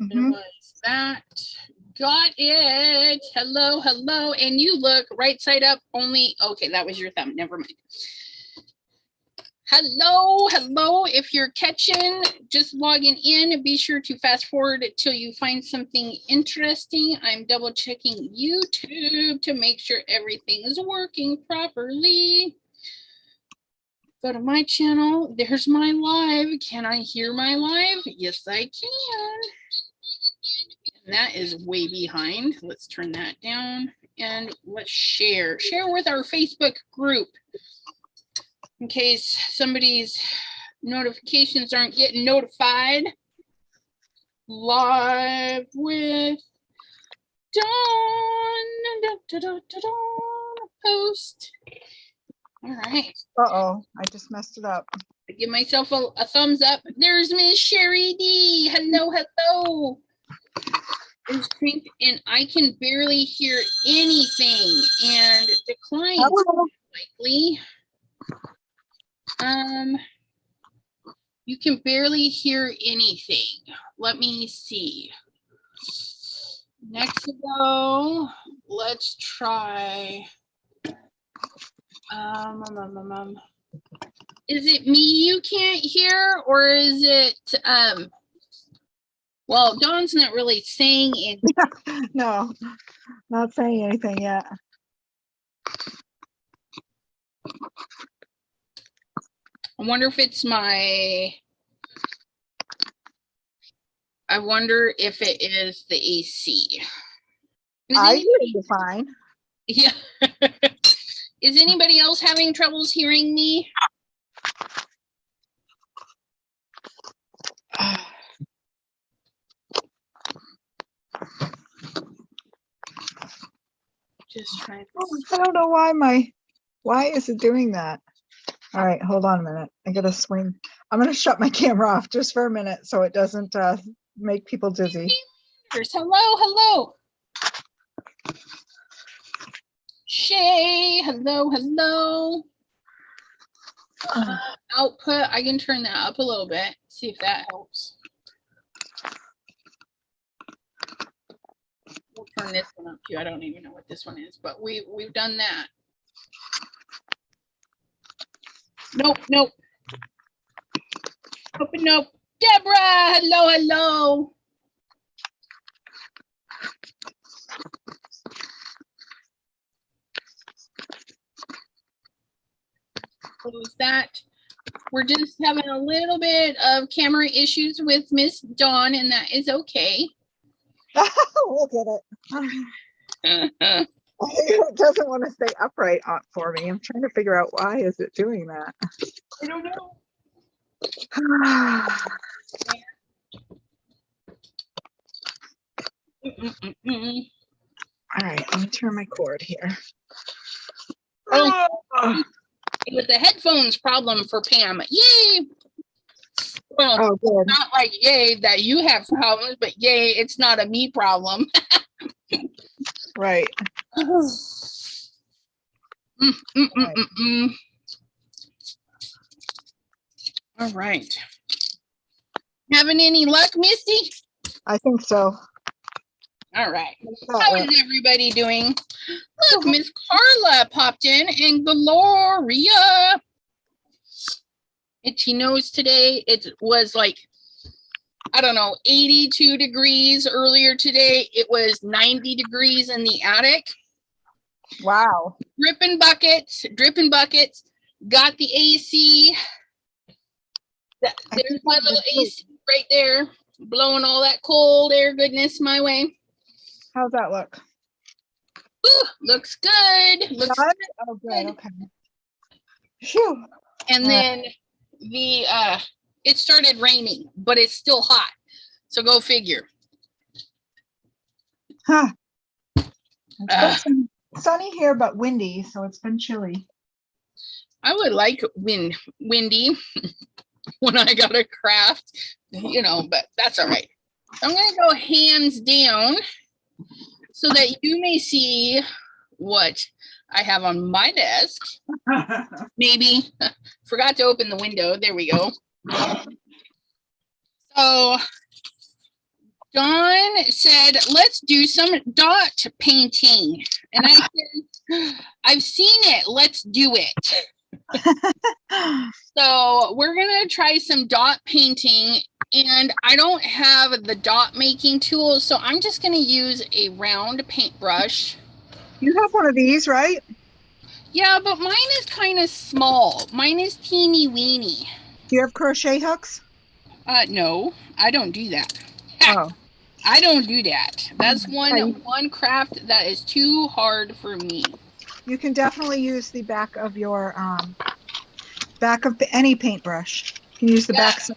Was that? Got it. Hello, hello. And you look right side up only. Okay, that was your thumb. Never mind. Hello, hello. If you're catching, just logging in, be sure to fast forward till you find something interesting. I'm double checking YouTube to make sure everything is working properly. Go to my channel. There's my live. Can I hear my live? Yes, I can. And that is way behind. Let's turn that down and let's share. Share with our Facebook group in case somebody's notifications aren't getting notified. Live with Dawne. Post. All right. Uh-oh, I just messed it up. I give myself a thumbs up. There's Miss Sherry D. Hello, hello. And I can barely hear anything. And declines likely. You can barely hear anything. Let me see. Next to go, let's try. Is it me you can't hear, or is it well, Dawn's not really saying anything. No, not saying anything yet. I wonder if it's my, I wonder if it is the AC. I hear you fine. Yeah. Is anybody else having troubles hearing me? Just trying. I don't know why is it doing that? All right, hold on a minute. I gotta swing. I'm gonna shut my camera off just for a minute so it doesn't make people dizzy. Hello, hello. Shay, hello, hello. Output, I can turn that up a little bit, see if that helps. We'll turn this one up too. I don't even know what this one is, but we've done that. Nope, nope. Nope. Deborah, hello, hello. Close that. We're just having a little bit of camera issues with Miss Dawn, and that is okay. Look at it. It doesn't want to stay upright for me. I'm trying to figure out why is it doing that. I don't know. All right, let me turn my cord here. Oh, it was the headphones problem for Pam. Yay! Well, oh, good. Not like yay that you have problems, but yay, it's not a me problem. Right. All right. Having any luck, Misty? I think so. All right. How is everybody doing? Look, Miss Carla popped in, and Gloria. Itchy nose today. It was like, I don't know, 82 degrees earlier today. It was 90 degrees in the attic. Wow. Dripping buckets. Got the AC. There's my little AC right there, blowing all that cold air goodness my way. How's that look? Ooh, looks good. Looks good? Oh, good. Okay. Phew. And then it started raining, but it's still hot. So go figure. Huh. It's sunny here, but windy, so it's been chilly. I would like windy when I got a craft, but that's all right. I'm going to go hands down so that you may see what I have on my desk. Maybe forgot to open the window. There we go. So Dawn said, let's do some dot painting. And I said, I've seen it. Let's do it. So we're going to try some dot painting. And I don't have the dot making tool. So I'm just going to use a round paintbrush. You have one of these, right? Yeah, but mine is kind of small. Mine is teeny weeny. Do you have crochet hooks? No, I don't do that. Oh. I don't do that. That's one craft that is too hard for me. You can definitely use the back of your back of any paintbrush. You can use the back side.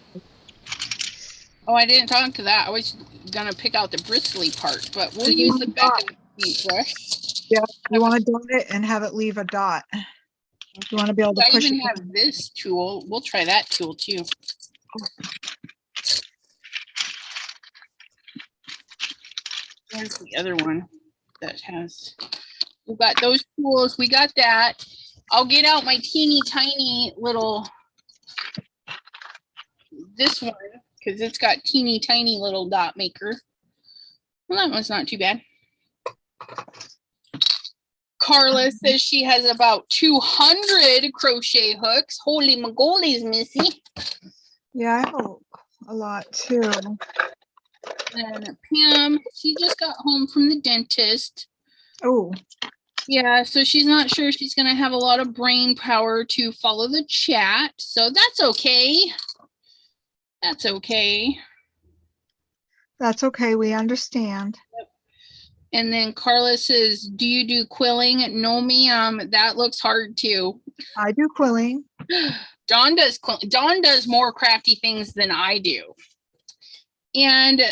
Oh, I didn't talk to that. I was gonna pick out the bristly part, but we'll use the back of the paintbrush. Yeah, you want to dot it and have it leave a dot. You want to be able to push it. I even have this tool. We'll try that tool too. There's the other one that has. We got those tools. We got that. I'll get out my teeny tiny little. This one, because it's got teeny tiny little dot maker. Well, that one's not too bad. Carla says she has about 200 crochet hooks. Holy Mongolis, Missy. Yeah, I have a lot too. And Pam, she just got home from the dentist. Oh. Yeah, so she's not sure she's going to have a lot of brain power to follow the chat. So that's okay. That's okay. That's okay. We understand. Yep. And then Carla says, do you do quilling? No, ma'am. That looks hard too. I do quilling. Dawn does more crafty things than I do. And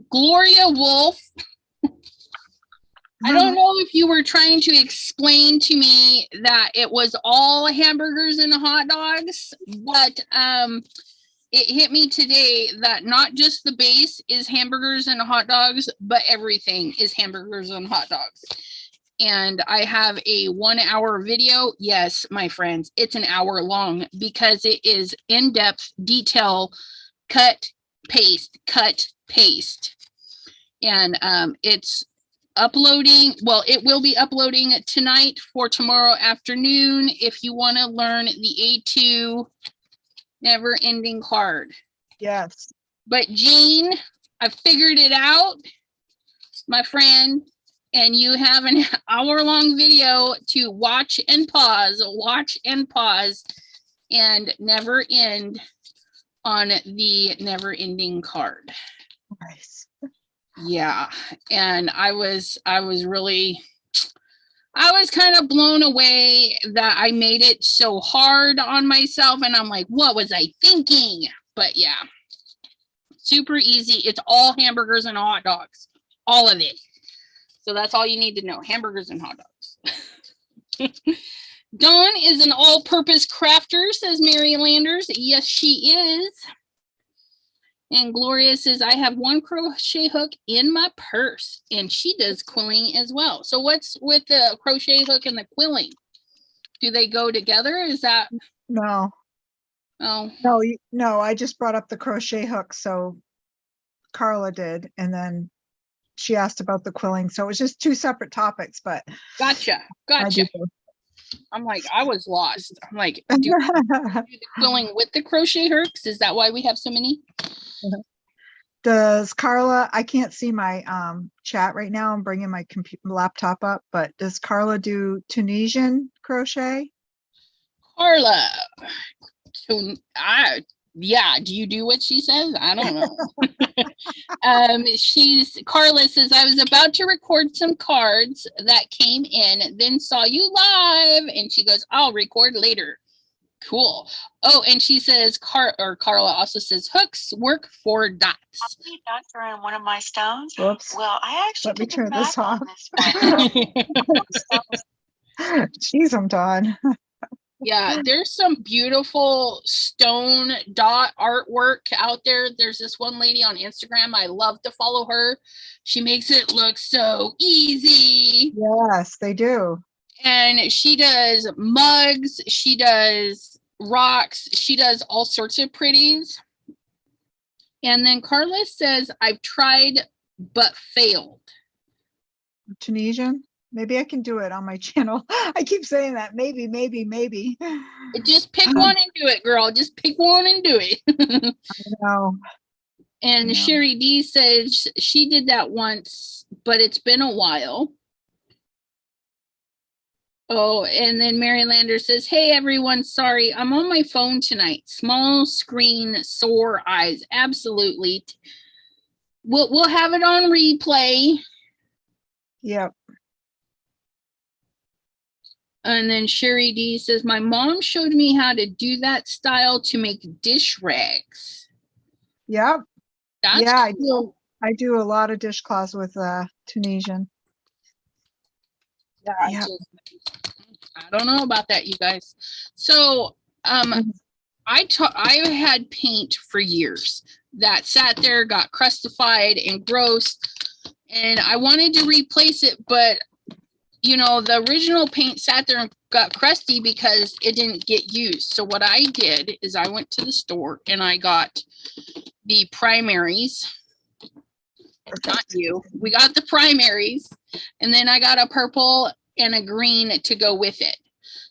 Gloria Wolf, I don't know if you were trying to explain to me that it was all hamburgers and hot dogs, but it hit me today that not just the base is hamburgers and hot dogs, but everything is hamburgers and hot dogs. And I have a 1 hour video. Yes, my friends, it's an hour long because it is in-depth detail, cut, paste. And it's uploading. Well, it will be uploading tonight for tomorrow afternoon if you want to learn the A2 never ending card. Yes. But Jean, I figured it out, my friend. And you have an hour-long video to watch and pause, and never end on the never-ending card. Nice. Yeah, and I was kind of blown away that I made it so hard on myself, and I'm like, what was I thinking? But yeah, super easy. It's all hamburgers and hot dogs, all of it. So that's all you need to know, hamburgers and hot dogs. Dawn is an all-purpose crafter, says Mary Landers. Yes, she is. And Gloria says, I have one crochet hook in my purse. And she does quilling as well. So what's with the crochet hook and the quilling? Do they go together? Is that? No. Oh. No, I just brought up the crochet hook. So Carla did. And then she asked about the quilling. So it was just two separate topics, but. Gotcha. I'm like, I was lost. I'm like, do you do the quilling with the crochet hooks? Is that why we have so many? Does Carla, I can't see my chat right now. I'm bringing my laptop up, but does Carla do Tunisian crochet? Carla, yeah, do you do what she says? I don't know. Carla says, I was about to record some cards that came in, then saw you live. And she goes, I'll record later. Cool. Oh, and she says, Carla also says, hooks work for dots. Dots are in one of my stones. Whoops. Well, I actually let me turn this off. Jeez, I'm done. Yeah, there's some beautiful stone dot artwork out there. There's this one lady on Instagram. I love to follow her. She makes it look so easy. Yes, they do. And she does mugs. She does rocks. She does all sorts of pretties. And then Carla says, I've tried but failed. Tunisian. Maybe I can do it on my channel. I keep saying that. Maybe. Just pick one and do it, girl. Just pick one and do it. I know. And Sherry D says she did that once, but it's been a while. Oh, and then Mary Lander says, hey, everyone, sorry, I'm on my phone tonight. Small screen, sore eyes. Absolutely. We'll have it on replay. Yep. And then Sherry D says, my mom showed me how to do that style to make dish rags. Yep. That's cool. I do a lot of dishcloths with Tunisian. Yeah. I don't know about that, you guys. So I had paint for years that sat there, got crustified and gross, and I wanted to replace it, but you know, the original paint sat there and got crusty because it didn't get used. So what I did is I went to the store and I got the primaries. Not you. We got the primaries, and then I got a purple and a green to go with it.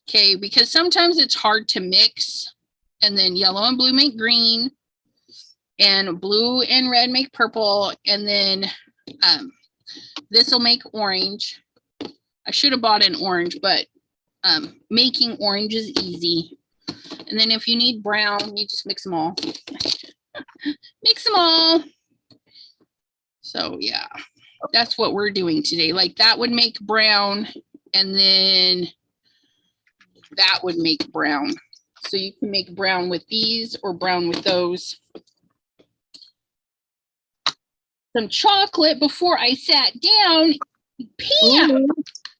Okay, because sometimes it's hard to mix, and then yellow and blue make green, and blue and red make purple, and then this will make orange. I should have bought an orange, but making orange is easy. And then if you need brown, you just mix them all. Mix them all. So yeah, that's what we're doing today. Like that would make brown, and then that would make brown. So you can make brown with these or brown with those. Some chocolate before I sat down. Pam, ooh,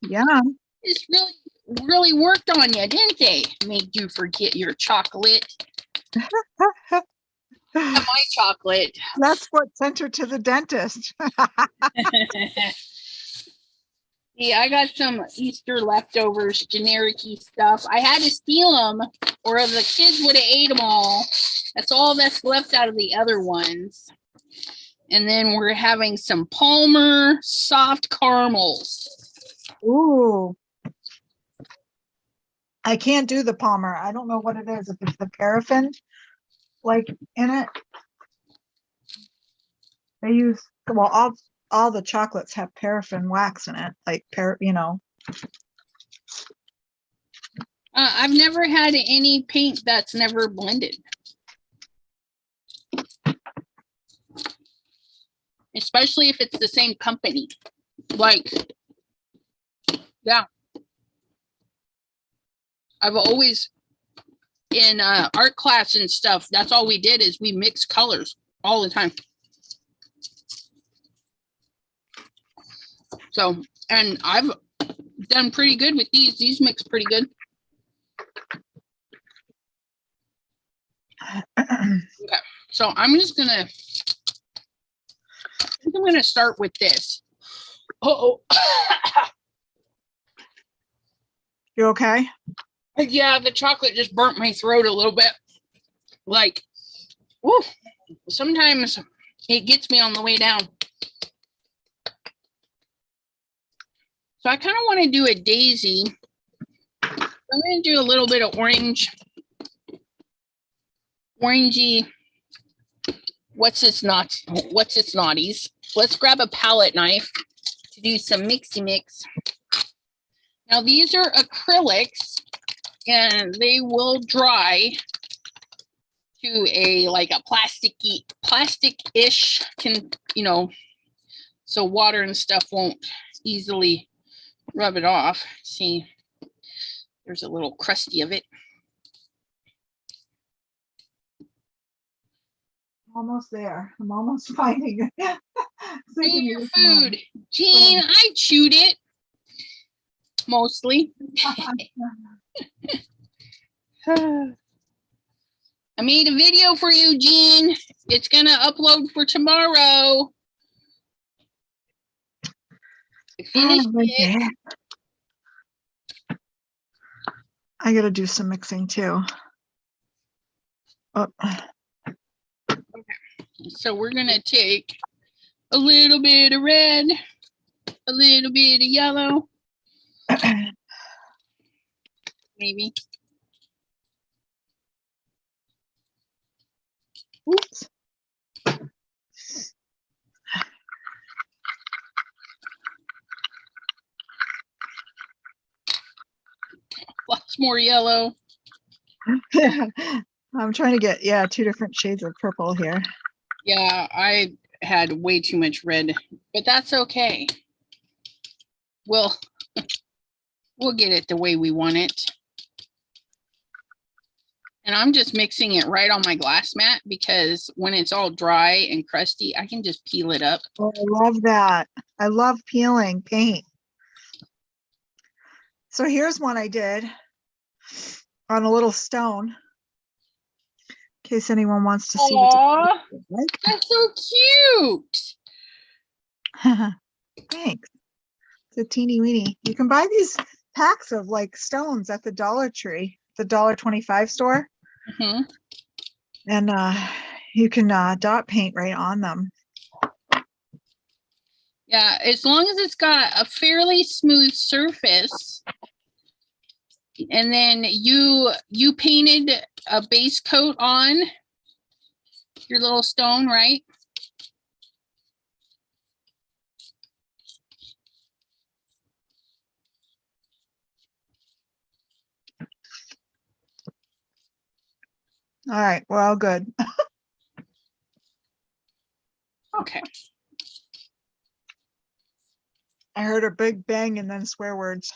yeah. this really worked on you, didn't they? Made you forget your chocolate. My chocolate. That's what sent her to the dentist. Yeah, I got some Easter leftovers, generic-y stuff. I had to steal them, or the kids would have ate them all. That's all that's left out of the other ones. And then we're having some Palmer soft caramels. Ooh. I can't do the Palmer. I don't know what it is. If it's the paraffin, like in it. They use, well, all the chocolates have paraffin wax in it, like you know. I've never had any paint that's never blended. Especially if it's the same company. Like, yeah. I've always, in art class and stuff, that's all we did is we mixed colors all the time. So, and I've done pretty good with these. These mix pretty good. Okay, so I'm gonna start with this. Uh-oh. You okay? Yeah, the chocolate just burnt my throat a little bit. Like, woo, sometimes it gets me on the way down. So I kind of want to do a daisy. I'm going to do a little bit of orangey. What's its naughties? Let's grab a palette knife to do some mixy mix. Now these are acrylics, and they will dry to a like a plastic-ish, you know, so water and stuff won't easily rub it off. See, there's a little crusty of it. Almost there. I'm almost finding it. Bring your food. Jean, I chewed it. Mostly. I made a video for you, Jean. It's going to upload for tomorrow. I finished it. I got to do some mixing too. Oh, So we're gonna take a little bit of red, a little bit of yellow, maybe. oops. Lots more yellow. I'm trying to get, yeah, 2 different shades of purple here. Yeah, I had way too much red, but that's okay. We'll get it the way we want it. And I'm just mixing it right on my glass mat because when it's all dry and crusty, I can just peel it up. Oh, I love that. I love peeling paint. So here's one I did on a little stone. In case anyone wants to see Aww, what that's so cute. Thanks. It's a teeny weeny. You can buy these packs of like stones at the Dollar Tree, the $1.25 store. Mm-hmm. And you can dot paint right on them. Yeah, as long as it's got a fairly smooth surface. And then you painted a base coat on your little stone, right? All right, we're all good. Okay. I heard a big bang and then swear words.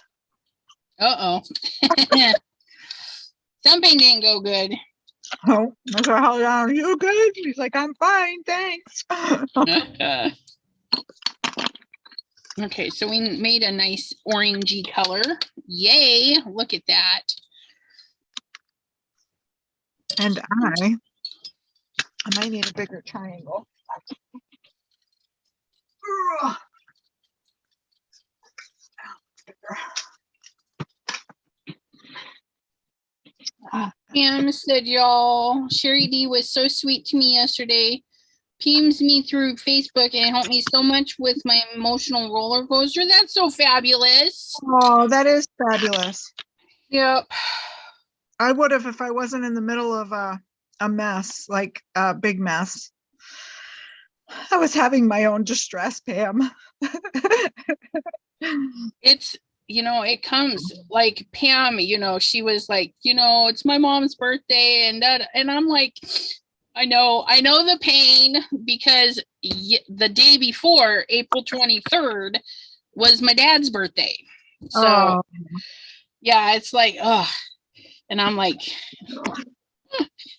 Uh-oh. Something didn't go good. Oh, that's I held down. Are you good? He's like, I'm fine, thanks. Okay, so we made a nice orangey color. Yay, look at that. And I might need a bigger triangle. Pam said, y'all, Sherry D was so sweet to me yesterday. Peems me through Facebook and helped me so much with my emotional roller coaster. That's so fabulous. Oh, that is fabulous. Yep. I would have if I wasn't in the middle of a mess, like a big mess. I was having my own distress, Pam. It's, it comes like Pam, she was like, it's my mom's birthday and that, and I'm like, I know the pain because the day before, April 23rd, was my dad's birthday. So yeah, it's like, oh, and I'm like,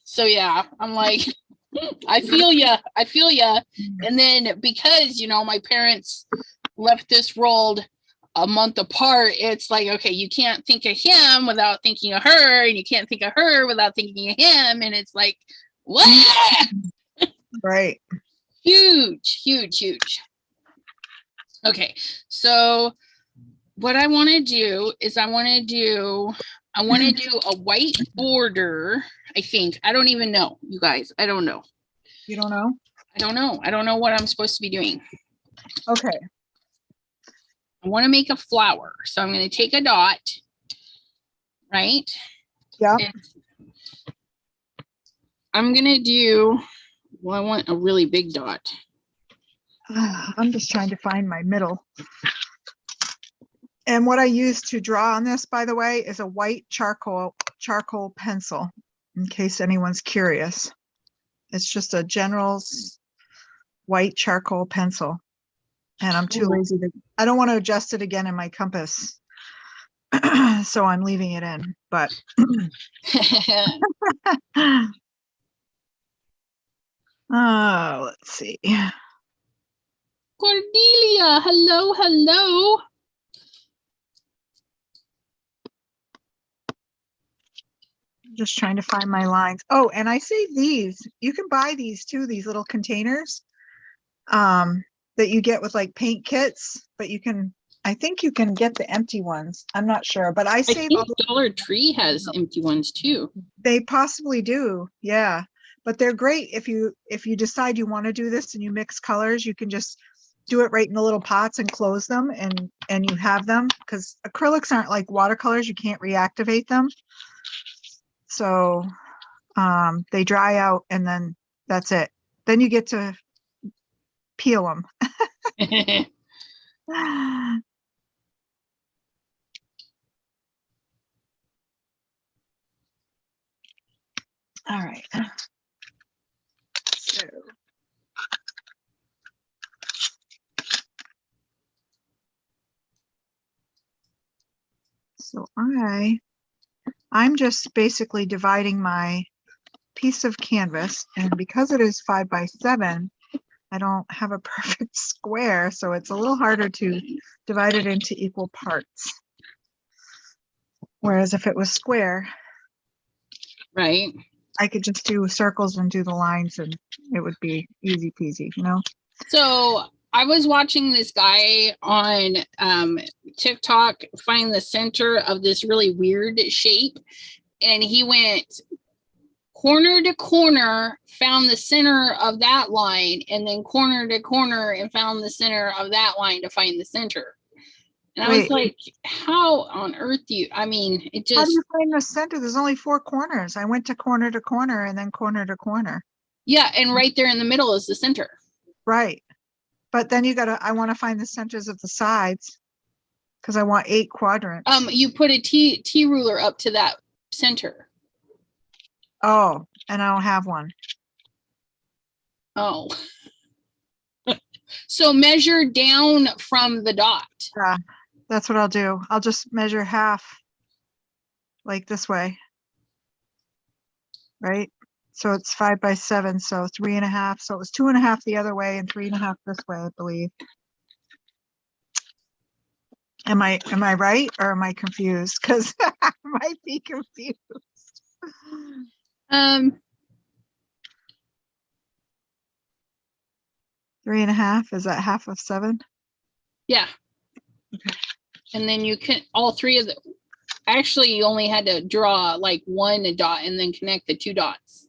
so yeah, I'm like, I feel ya. And then because, my parents left this rolled a month apart, it's like, okay, you can't think of him without thinking of her, and you can't think of her without thinking of him. And it's like, what? Right. Huge. Okay, so what I want to do is I want to do a white border. I think. I don't even know, you guys. I don't know. You don't know? I don't know what I'm supposed to be doing. Okay. I want to make a flower. So I'm going to take a dot, right? Yeah. And I'm going to do, I want a really big dot. I'm just trying to find my middle. And what I use to draw on this, by the way, is a white charcoal pencil, in case anyone's curious. It's just a General's white charcoal pencil. And I'm too lazy to, I don't want to adjust it again in my compass. So I'm leaving it in, but. Let's see. Cordelia, hello. Just trying to find my lines. Oh, and I saved these. You can buy these too, these little containers that you get with like paint kits, but you can I think you can get the empty ones. I'm not sure, but I I save think all the, Dollar Tree has empty ones too. they possibly do. Yeah. But they're great if you decide you want to do this and you mix colors, you can just do it right in the little pots and close them and you have them, because acrylics aren't like watercolors, you can't reactivate them. So they dry out and then that's it. Then you get to peel them. All right. So I'm just basically dividing my piece of canvas, and because it is 5 by 7, I don't have a perfect square, so it's a little harder to divide it into equal parts. Whereas if it was square, Right. I could just do circles and do the lines and it would be easy peasy, you know? So I was watching this guy on TikTok find the center of this really weird shape, and he went corner to corner, found the center of that line, and then corner to corner and found the center of that line to find the center. And I was like, how on earth do you, I mean, it How do just, you find the center? There's only 4 corners. I went to corner and then corner to corner. yeah, and right there in the middle is the center. Right. But then I want to find the centers of the sides because I want 8 quadrants. You put a T ruler up to that center. Oh, and I don't have one. Oh. So measure down from the dot. Yeah, that's what I'll do. I'll just measure half like this way. Right? So it's 5 by 7, so 3.5. So it was 2.5 the other way and 3.5 this way, I believe. Am I right or am I confused? Because I might be confused. 3.5, is that half of 7? Yeah. Okay. And then you can, all 3 of the, actually you only had to draw like 1 dot and then connect the 2 dots.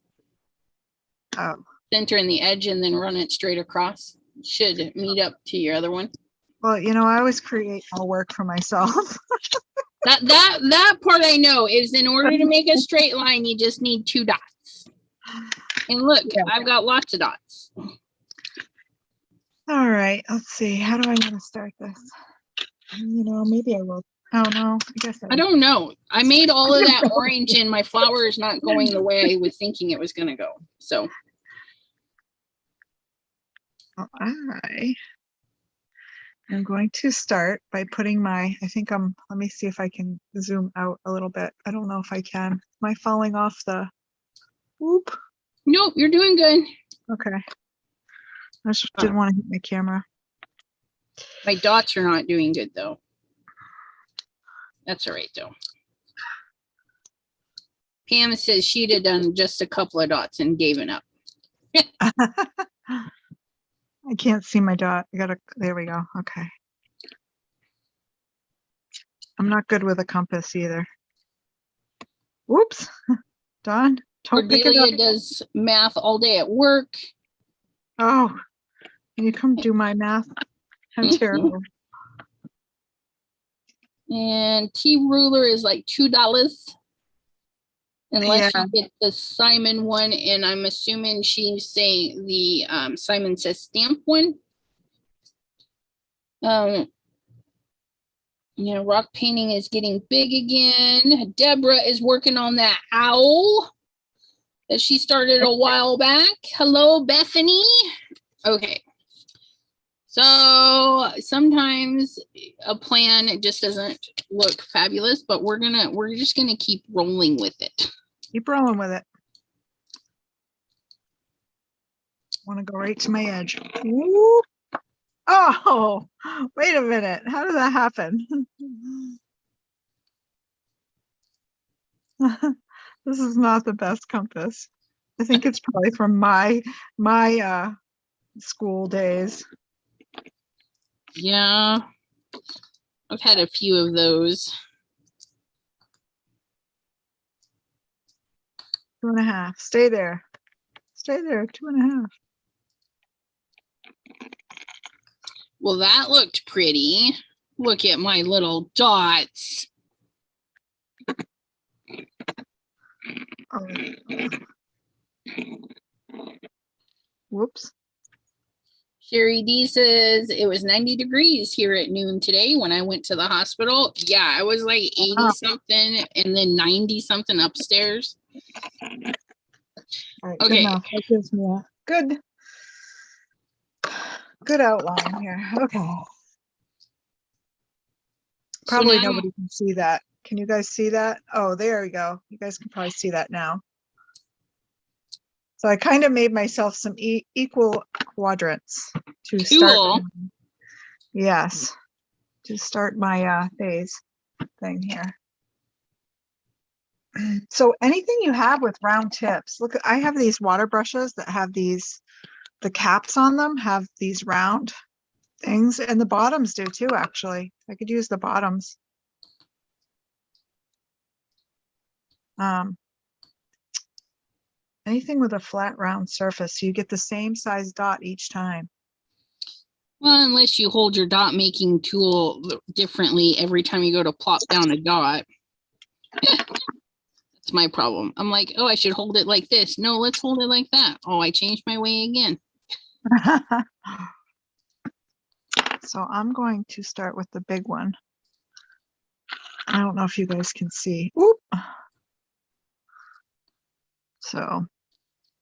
Oh. Center in the edge and then run it straight across. Should meet up to your other one. Well, you know, I always create more work for myself. that part I know is in order to make a straight line, you just need 2 dots. And look, yeah. I've got lots of dots. All right, let's see. How do I want to start this? You know, maybe I will. Oh no, I guess I don't know. I made all of that orange and my flower is not going the way I was thinking it was going to go. So. Well, I'm going to start by putting my, let me see if I can zoom out a little bit. I don't know if I can. Am I falling off the, whoop? Nope, you're doing good. Okay. I just didn't want to hit my camera. My dots are not doing good though. That's all right though. Pam says she'd have done just a couple of dots and gave it up. I can't see my dot. There we go. Okay. I'm not good with a compass either. Whoops. Dawne, don't pick it up. Cordelia does math all day at work. Oh, can you come do my math? I'm terrible. And T ruler is like $2. Unless you get the Simon one, and I'm assuming she's saying the Simon Says stamp one. You know, rock painting is getting big again. Deborah is working on that owl that she started a while back. Hello, Bethany. Okay. So sometimes a plan just doesn't look fabulous, but we're just gonna keep rolling with it. Keep rolling with it. Want to go right to my edge. Whoop. Oh, wait a minute. How did that happen? This is not the best compass. I think it's probably from my school days. Yeah. I've had a few of those. 2.5. Stay there. Stay there. 2.5. Well, that looked pretty. Look at my little dots. Oh. Whoops. Sherry D says it was 90 degrees here at noon today when I went to the hospital. Yeah, I was like 80 something and then 90 something upstairs. All right, Okay. good enough. That gives me a good outline here. Okay. Probably So now, nobody can see that. Can you guys see that? Oh, there we go. You guys can probably see that now. So I kind of made myself some equal quadrants to start. cool. Yes, to start my phase thing here. So anything you have with round tips, look, I have these water brushes that have the caps on them have these round things, and the bottoms do too, actually. I could use the bottoms. Anything with a flat round surface, so you get the same size dot each time. Well, unless you hold your dot making tool differently every time you go to plop down a dot. That's my problem. I'm like, oh, I should hold it like this. No, let's hold it like that. Oh, I changed my way again. So I'm going to start with the big one. I don't know if you guys can see. Oop. So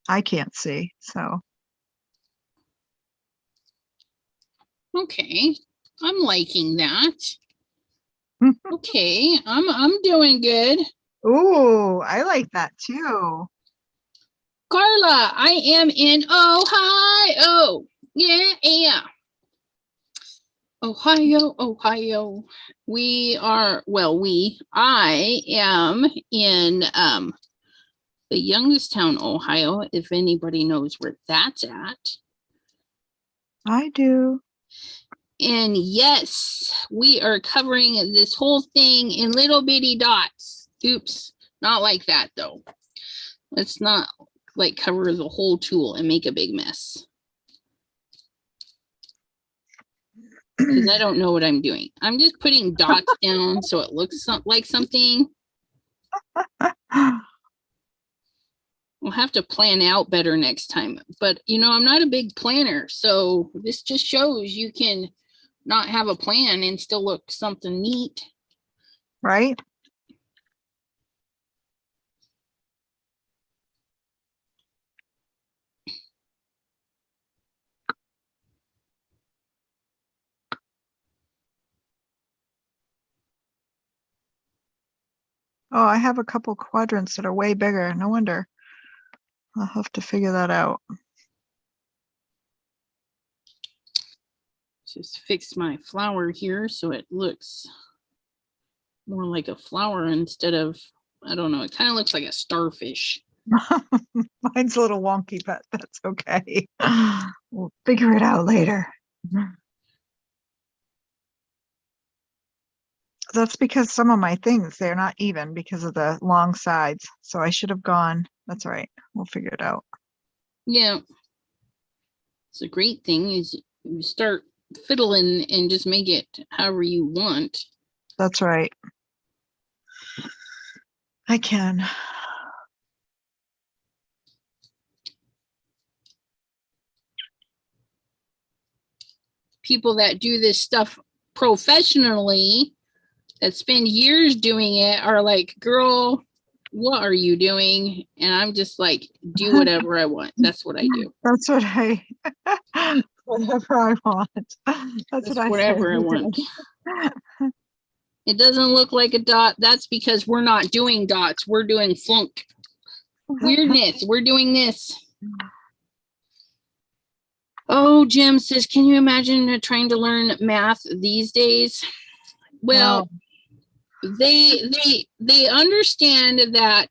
I can't see. So Okay, I'm liking that. Okay, I'm doing good. ooh, I like that too. Carla, I am in Ohio. Yeah. Ohio. I am in the Youngstown, Ohio, if anybody knows where that's at. I do. And yes, we are covering this whole thing in little bitty dots. Oops, not like that though. Let's not like cover the whole tool and make a big mess. Because I don't know what I'm doing. I'm just putting dots down so it looks like something. We'll have to plan out better next time. But, you know, I'm not a big planner. So this just shows you can not have a plan and still look something neat. Right? Oh, I have a couple quadrants that are way bigger. No wonder. I'll have to figure that out. Just fix my flower here so it looks more like a flower instead of, I don't know, it kind of looks like a starfish. Mine's a little wonky, but that's okay. We'll figure it out later. That's because some of my things, they're not even because of the long sides. So I should have gone. That's all right. We'll figure it out. Yeah. It's a great thing is you start fiddling and just make it however you want. That's right. I can. People that do this stuff professionally, that spend years doing it, are like, girl, what are you doing? And I'm just like, do whatever I want. That's what I do. That's what whatever I want. That's what I whatever I want. It doesn't look like a dot. That's because we're not doing dots. We're doing flunk. Weirdness. We're doing this. Oh, Jim says, can you imagine trying to learn math these days? Well, they understand that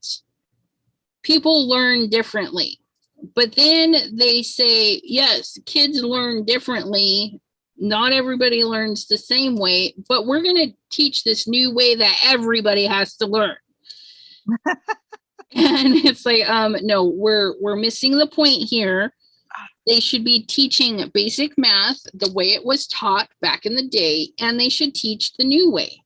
people learn differently. But then they say, yes, kids learn differently, Not everybody learns the same way, but we're going to teach this new way that everybody has to learn. And it's like, no, we're missing the point here. They should be teaching basic math the way it was taught back in the day, and they should teach the new way.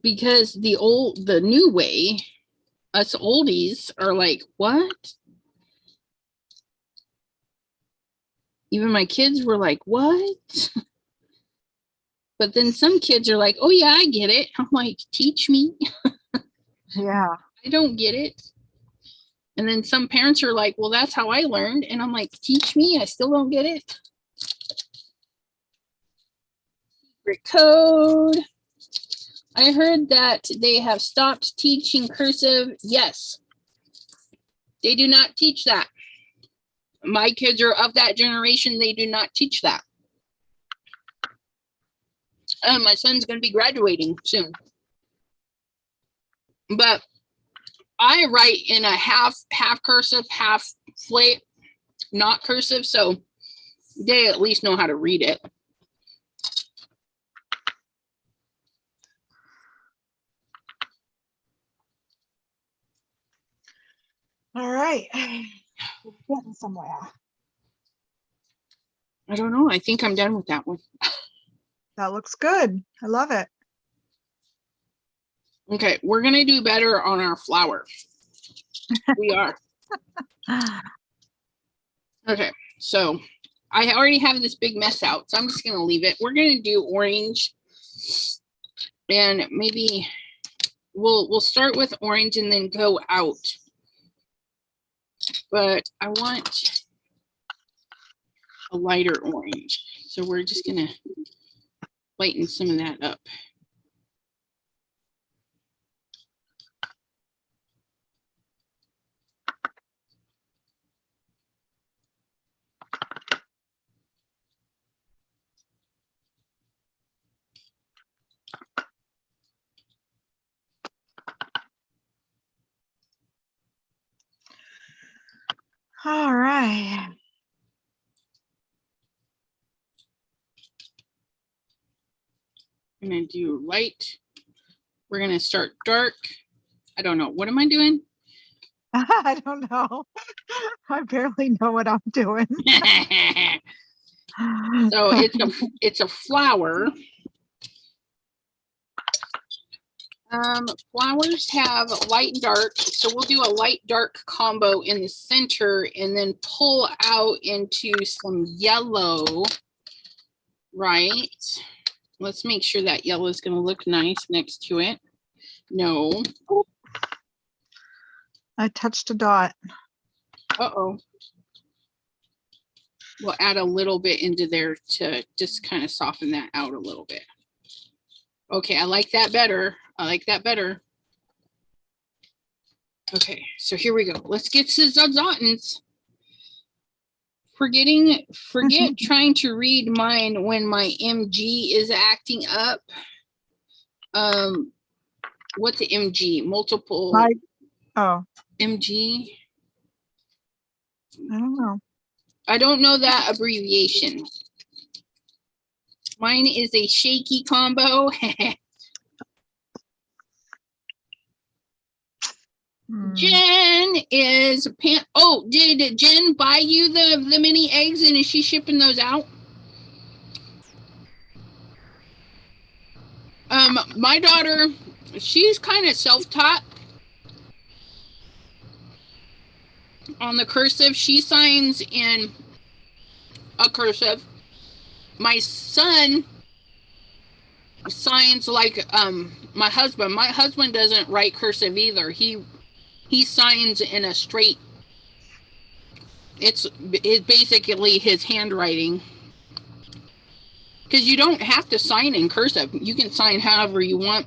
Because the new way, us oldies are like, what? Even my kids were like, what? But then some kids are like, oh yeah, I get it. I'm like, teach me. Yeah. I don't get it. And then some parents are like, well, that's how I learned. And I'm like, teach me. I still don't get it. Secret code. I heard that they have stopped teaching cursive. Yes. They do not teach that. My kids are of that generation. They do not teach that. My son's going to be graduating soon. But I write in a half cursive, half slate, not cursive. So they at least know how to read it. All right. We're getting somewhere. I don't know. I think I'm done with that one. That looks good. I love it. Okay, we're going to do better on our flower. We are. Okay, so I already have this big mess out, so I'm just going to leave it. We're going to do orange, and maybe we'll start with orange and then go out. But I want a lighter orange, so we're just going to lighten some of that up. All right. I'm going to do light. We're going to start dark. I don't know. What am I doing? I don't know. I barely know what I'm doing. So it's a flower. Flowers have light and dark, so we'll do a light dark combo in the center and then pull out into some yellow, right? Let's make sure that yellow is going to look nice next to it. No. I touched a dot. Uh-oh. We'll add a little bit into there to just kind of soften that out a little bit. Okay, I like that better. I like that better. Okay, so here we go. Let's get to the dottons. Forget trying to read mine when my MG is acting up. What's the MG? Multiple MG? I don't know. I don't know that abbreviation. Mine is a shaky combo. Jen is oh, did Jen buy you the mini eggs and is she shipping those out? My daughter, she's kind of self-taught on the cursive. She signs in a cursive. My son signs like my husband. My husband doesn't write cursive either. He signs in a straight. It's basically his handwriting. Because you don't have to sign in cursive. You can sign however you want.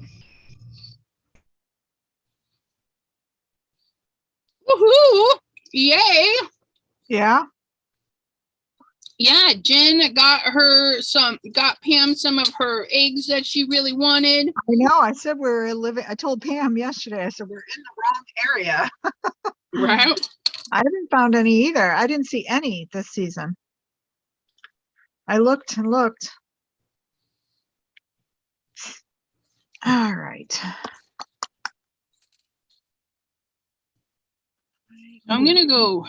Woohoo! Yay! Yeah. Yeah, Jen got Pam some of her eggs that she really wanted. I know. I said I told Pam yesterday, I said we're in the wrong area. Right. I haven't found any either. I didn't see any this season. I looked and looked. All right. I'm going to go,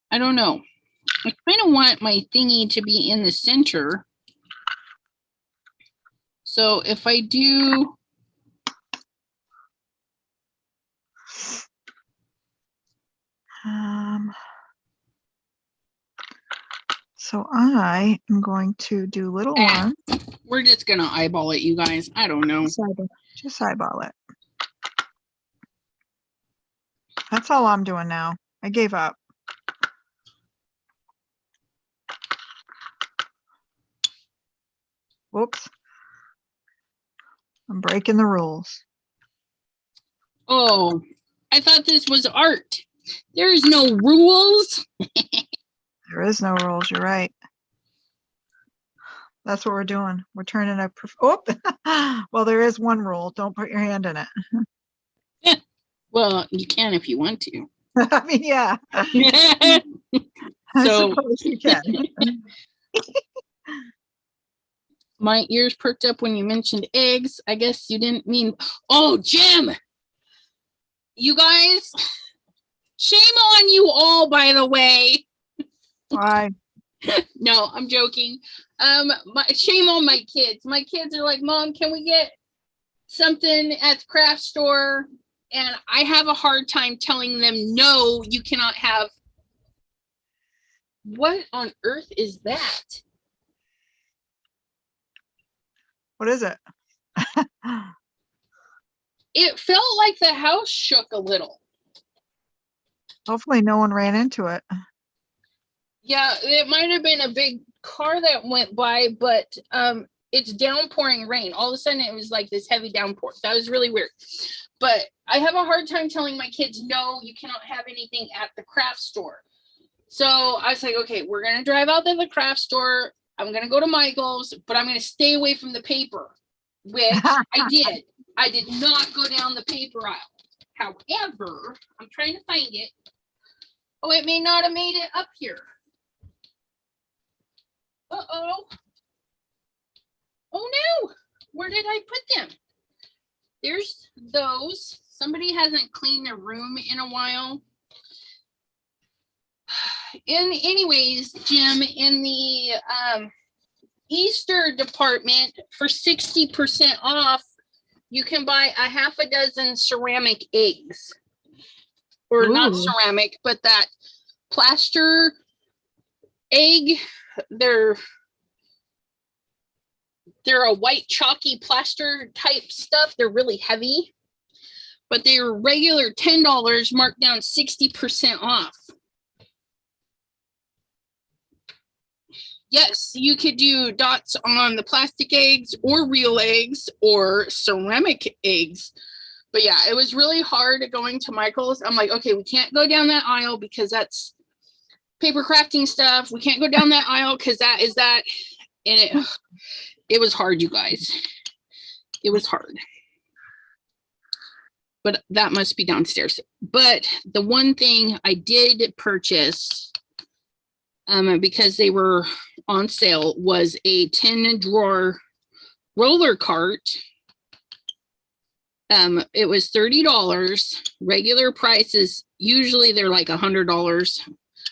I don't know. I kind of want my thingy to be in the center. So if I do, so I am going to do little one. We're just going to eyeball it, you guys. I don't know. Just eyeball it. That's all I'm doing now. I gave up. Whoops. I'm breaking the rules. Oh, I thought this was art. There's no rules. There is no rules. You're right. That's what we're doing. We're turning a. Well, there is one rule. Don't put your hand in it. Well, you can if you want to. I mean, yeah. I So- suppose you can. My ears perked up when you mentioned eggs. I guess you didn't mean. Oh, Jim! You guys, shame on you all, by the way. Why? No, I'm joking. Shame on my kids. My kids are like, Mom, can we get something at the craft store? And I have a hard time telling them, no, you cannot have. What on earth is that? What is it? It felt like the house shook a little. Hopefully no one ran into it. Yeah, it might have been a big car that went by, but it's downpouring rain. All of a sudden it was like this heavy downpour. That was really weird. But I have a hard time telling my kids, no, you cannot have anything at the craft store. So I was like, okay, we're going to drive out to the craft store. I'm going to go to Michael's, but I'm going to stay away from the paper, which I did. I did not go down the paper aisle. However, I'm trying to find it. Oh, it may not have made it up here. Uh-oh. Oh, no. Where did I put them? There's those. Somebody hasn't cleaned their room in a while. Anyways, Jim, in the Easter department for 60% off, you can buy a half a dozen ceramic eggs. Or Ooh. not ceramic, but that plaster egg. They're a white chalky plaster type stuff. They're really heavy, but they're regular $10, marked down 60% off. Yes, you could do dots on the plastic eggs or real eggs or ceramic eggs. But yeah, it was really hard going to Michael's. I'm like, okay, we can't go down that aisle because that's paper crafting stuff. We can't go down that aisle because that is that. And it was hard, you guys. It was hard. But that must be downstairs. But the one thing I did purchase, because they were on sale, was a 10-drawer roller cart. It was $30. Regular prices, usually they're like $100.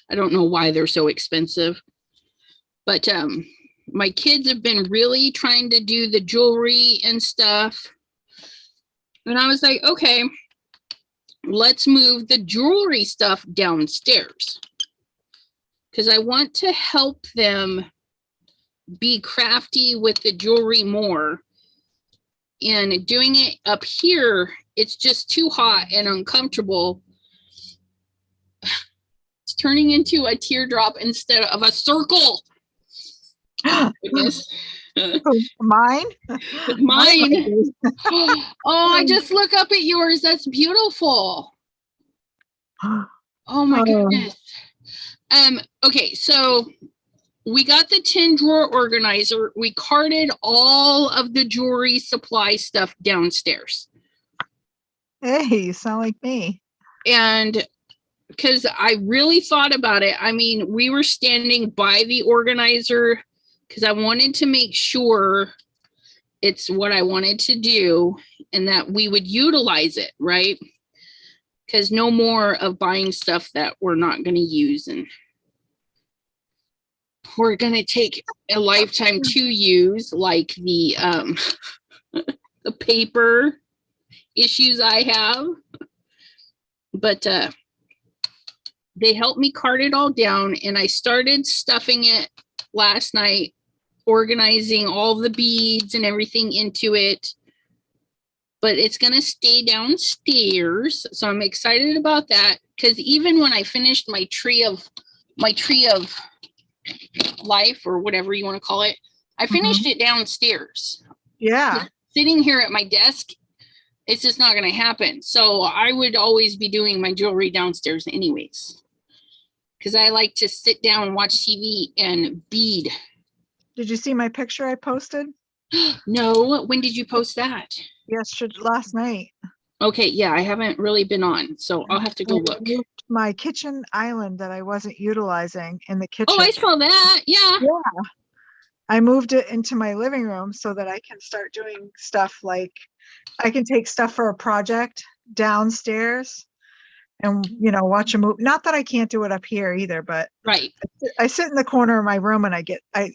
I don't know why they're so expensive. But my kids have been really trying to do the jewelry and stuff. And I was like, okay, let's move the jewelry stuff downstairs. Because I want to help them be crafty with the jewelry more. And doing it up here, it's just too hot and uncomfortable. It's turning into a teardrop instead of a circle. Goodness. Mine? Mine. Oh, I just look up at yours. That's beautiful. Oh my goodness. Okay, so we got the 10-drawer organizer. We carted all of the jewelry supply stuff downstairs. Hey, you sound like me. And because I really thought about it. I mean, we were standing by the organizer because I wanted to make sure it's what I wanted to do and that we would utilize it, right? Because no more of buying stuff that we're not going to use, and we're going to take a lifetime to use, like the the paper issues I have. But they helped me cart it all down, and I started stuffing it last night, organizing all the beads and everything into it. But it's going to stay downstairs, so I'm excited about that, because even when I finished my tree of life, or whatever you want to call it, I finished it downstairs. Yeah. Sitting here at my desk, it's just not going to happen. So I would always be doing my jewelry downstairs anyways, because I like to sit down and watch TV and bead. Did you see my picture I posted? No, when did you post that? Yesterday, last night. Okay, yeah, I haven't really been on, so I'll have to go look. My kitchen island that I wasn't utilizing in the kitchen. Oh, I saw that. Yeah. Yeah. I moved it into my living room so that I can start doing stuff like I can take stuff for a project downstairs and, you know, watch a movie. Not that I can't do it up here either, but right. I sit in the corner of my room and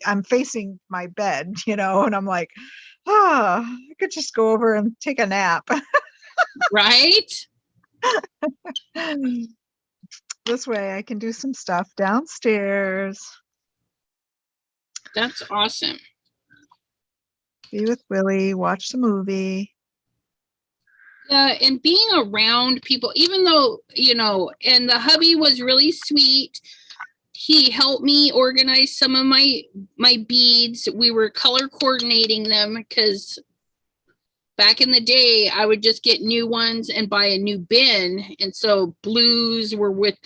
I'm facing my bed, you know, and I'm like, I could just go over and take a nap. Right. This way I can do some stuff downstairs. That's awesome. Be with Willie, watch the movie. Yeah, and being around people, even though, you know, and the hubby was really sweet. He helped me organize some of my beads. We were color coordinating them because back in the day, I would just get new ones and buy a new bin. And so blues were with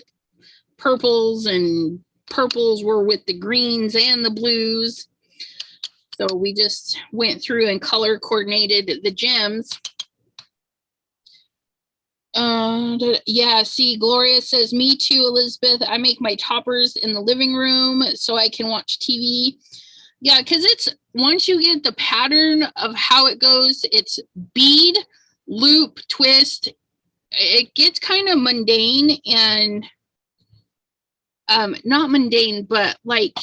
purples and purples were with the greens and the blues. So we just went through and color coordinated the gems. Yeah, see, Gloria says, me too, Elizabeth. I make my toppers in the living room so I can watch TV. Yeah, because it's, once you get the pattern of how it goes, it's bead, loop, twist. It gets kind of mundane and not mundane, but like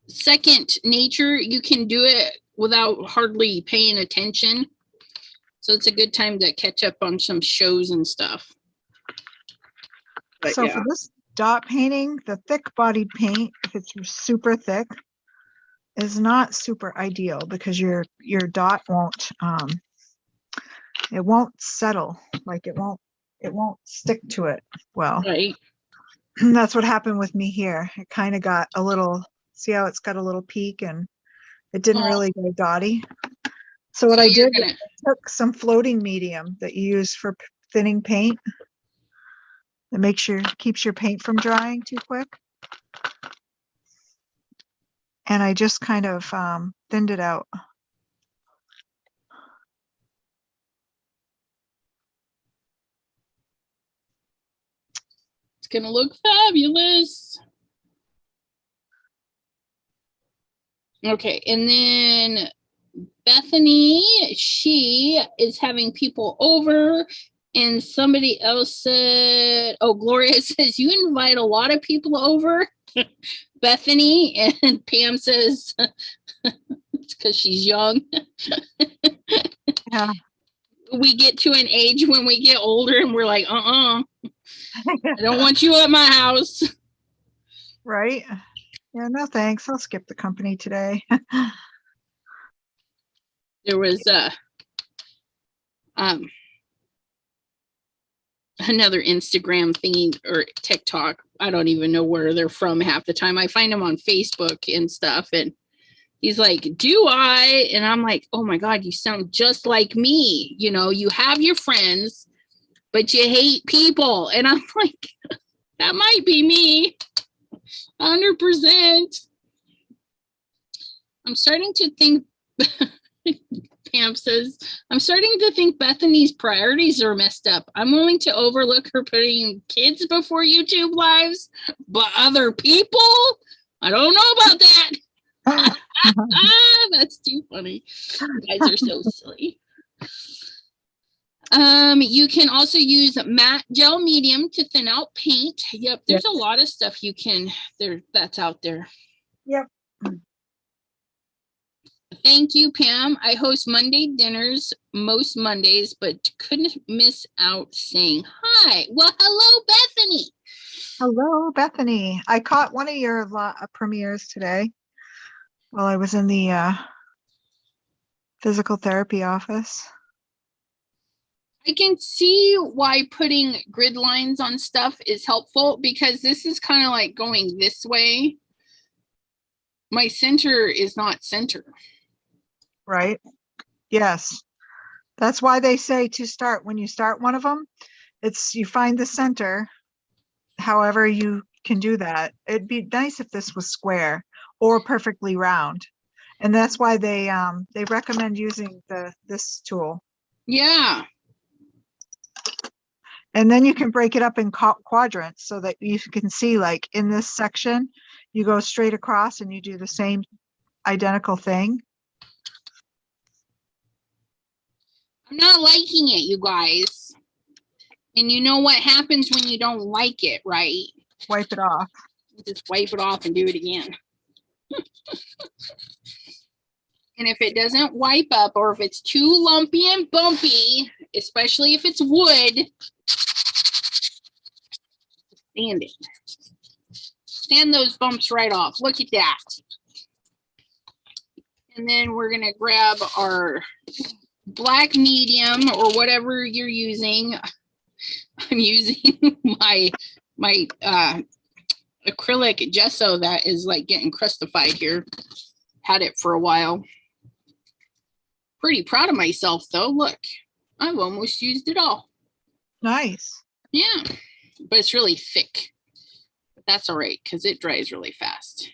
second nature. You can do it without hardly paying attention. So it's a good time to catch up on some shows and stuff. But so yeah. For this dot painting, the thick bodied paint, if it's super thick, is not super ideal because your dot won't it won't settle, like it won't stick to it well. Right. That's what happened with me here. It kind of got a little, see how it's got a little peak and it didn't really go dotty. So what I did, I took some floating medium that you use for thinning paint. That makes sure, keeps your paint from drying too quick. And I just kind of thinned it out. It's going to look fabulous. Okay, and then Bethany, she is having people over, and somebody else said, oh, Gloria says, you invite a lot of people over, Bethany, and Pam says, it's because she's young. Yeah. We get to an age when we get older and we're like, I don't want you at my house. Right. Yeah, no thanks. I'll skip the company today. There was another Instagram thingy or TikTok. I don't even know where they're from half the time. I find them on Facebook and stuff. And he's like, do I? And I'm like, oh my God, you sound just like me. You know, you have your friends, but you hate people. And I'm like, that might be me. 100%. I'm starting to think Pam says, I'm starting to think Bethany's priorities are messed up. I'm willing to overlook her putting kids before YouTube lives, but other people? I don't know about that. That's too funny. You guys are so silly. You can also use matte gel medium to thin out paint. Yep, there's a lot of stuff you can that's out there. Yep. Thank you, Pam. I host Monday dinners most Mondays, but couldn't miss out saying hi. Well, hello, Bethany. Hello, Bethany. I caught one of your premieres today while I was in the physical therapy office. I can see why putting grid lines on stuff is helpful, because this is kind of like going this way. My center is not center. Right? Yes. That's why they say to start, when you start one of them, you find the center, however you can do that. It'd be nice if this was square or perfectly round. And that's why they recommend using this tool. Yeah. And then you can break it up in quadrants so that you can see, like in this section, you go straight across and you do the same identical thing. I'm not liking it, you guys. And you know what happens when you don't like it, right? Wipe it off. Just wipe it off and do it again. And if it doesn't wipe up, or if it's too lumpy and bumpy, especially if it's wood, sand it. Sand those bumps right off. Look at that. And then we're going to grab our black medium or whatever you're using. I'm using my acrylic gesso that is like getting crustified here. Had it for a while. Pretty proud of myself though. Look, I've almost used it all. Nice. Yeah, but it's really thick. But that's all right because it dries really fast.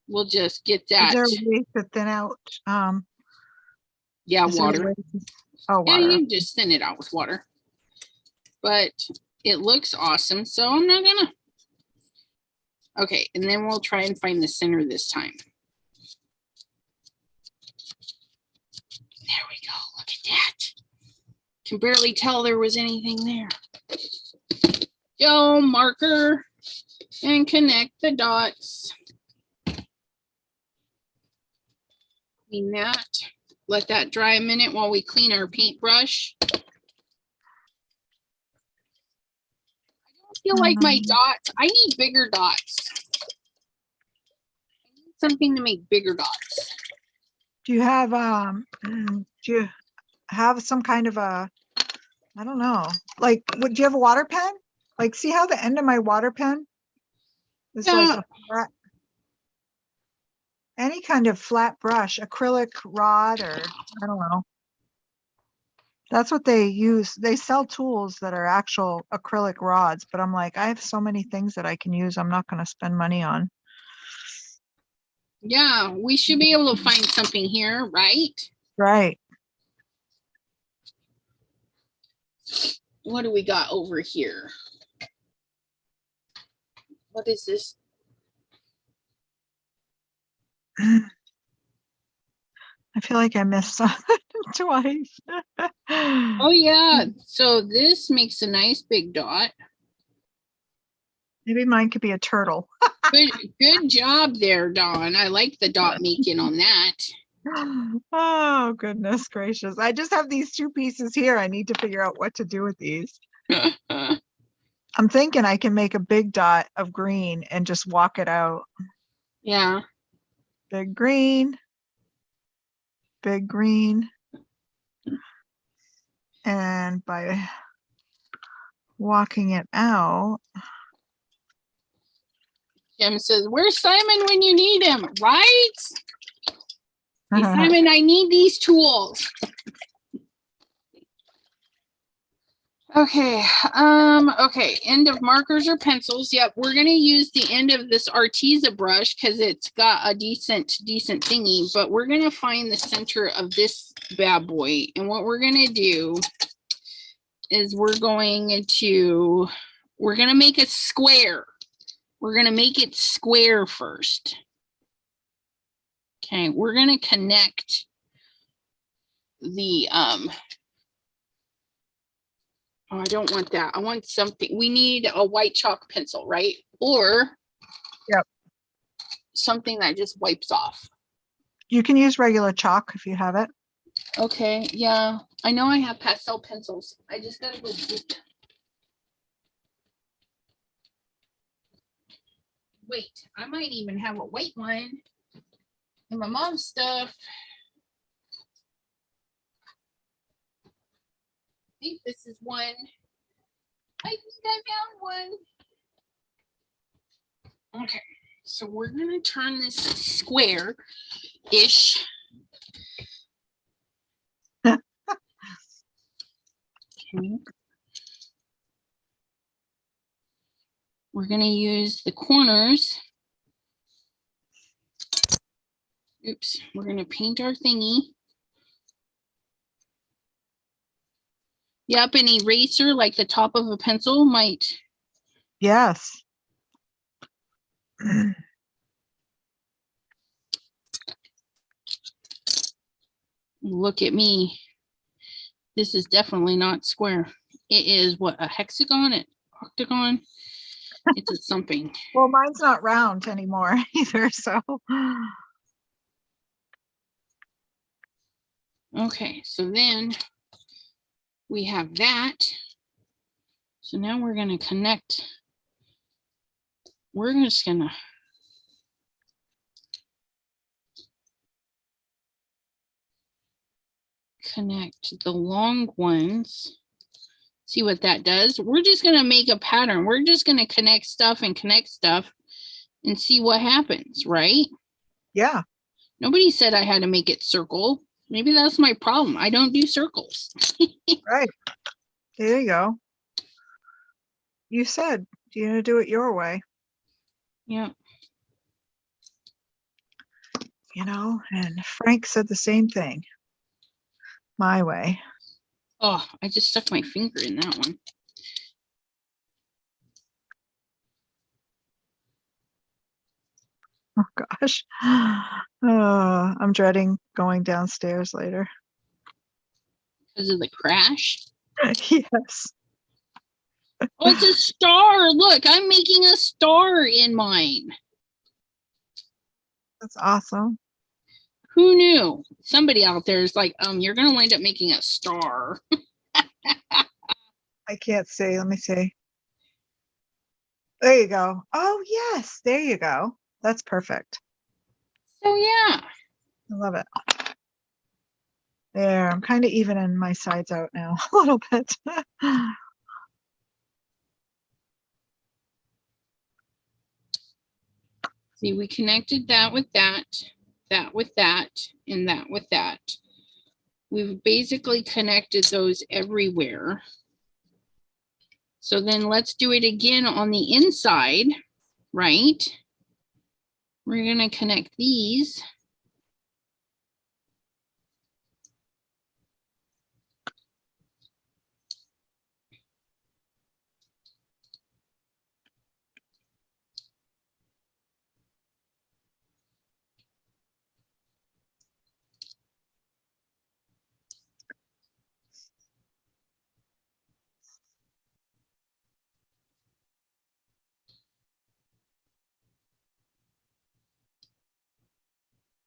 We'll just get that. Is there a way to thin out? Yeah, water. Oh, water. Yeah, you just thin it out with water. But it looks awesome, so I'm not gonna. Okay, and then we'll try and find the center this time. There we go. Look at that. Can barely tell there was anything there. Go marker and connect the dots. Clean that. Let that dry a minute while we clean our paintbrush. I don't feel like my dots. I need bigger dots. I need something to make bigger dots. Do you have some kind of a, I don't know, like, do you have a water pen? Like, see how the end of my water pen is like a flat, any kind of flat brush, acrylic rod, or I don't know. That's what they use. They sell tools that are actual acrylic rods, but I'm like, I have so many things that I can use. I'm not going to spend money on. Yeah, we should be able to find something here, right? Right. What do we got over here? What is this? I feel like I missed something twice. Oh yeah, so this makes a nice big dot. Maybe mine could be a turtle. Good job there, Dawn. I like the dot making on that. Oh, goodness gracious. I just have these two pieces here. I need to figure out what to do with these. I'm thinking I can make a big dot of green and just walk it out. Yeah. Big green. Big green. And by walking it out. Jim says, where's Simon when you need him? Right? Hey, Simon, I need these tools. Okay, okay, end of markers or pencils. Yep, we're gonna use the end of this Arteza brush because it's got a decent thingy, but we're gonna find the center of this bad boy. And what we're gonna do is we're gonna make a square. We're gonna make it square first. Okay, we're gonna connect the oh, I don't want that. I want something. We need a white chalk pencil, right? Or Yep. something that just wipes off. You can use regular chalk if you have it. Okay, yeah. I know I have pastel pencils. I just gotta go get them. Wait, I might even have a white one in my mom's stuff. I think this is one. I think I found one. Okay, so we're gonna turn this square-ish. Okay. We're gonna use the corners. Oops, we're gonna paint our thingy. Yep, an eraser like the top of a pencil might. Yes. Look at me. This is definitely not square. It is what, a hexagon, an octagon? It's a something. Well, mine's not round anymore either, so. Okay, so then we have that. So now we're going to connect. We're just going to connect the long ones. See what that does? We're just going to make a pattern. We're just going to connect stuff and see what happens, right? Yeah. Nobody said I had to make it circle. Maybe that's my problem. I don't do circles. Right. There you go. You said you're going to do it your way. Yeah. You know, and Frank said the same thing. My way. Oh, I just stuck my finger in that one. Oh gosh. I'm dreading going downstairs later. Because of the crash. Yes. Oh, it's a star. Look, I'm making a star in mine. That's awesome. Who knew? Somebody out there is like, you're going to wind up making a star. I can't see. Let me see. There you go. Oh, yes. There you go. That's perfect. So, yeah. I love it. There. I'm kind of evening my sides out now a little bit. See, we connected that with that, that with that, and that with that. We've basically connected those everywhere. So then let's do it again on the inside, right? We're going to connect these.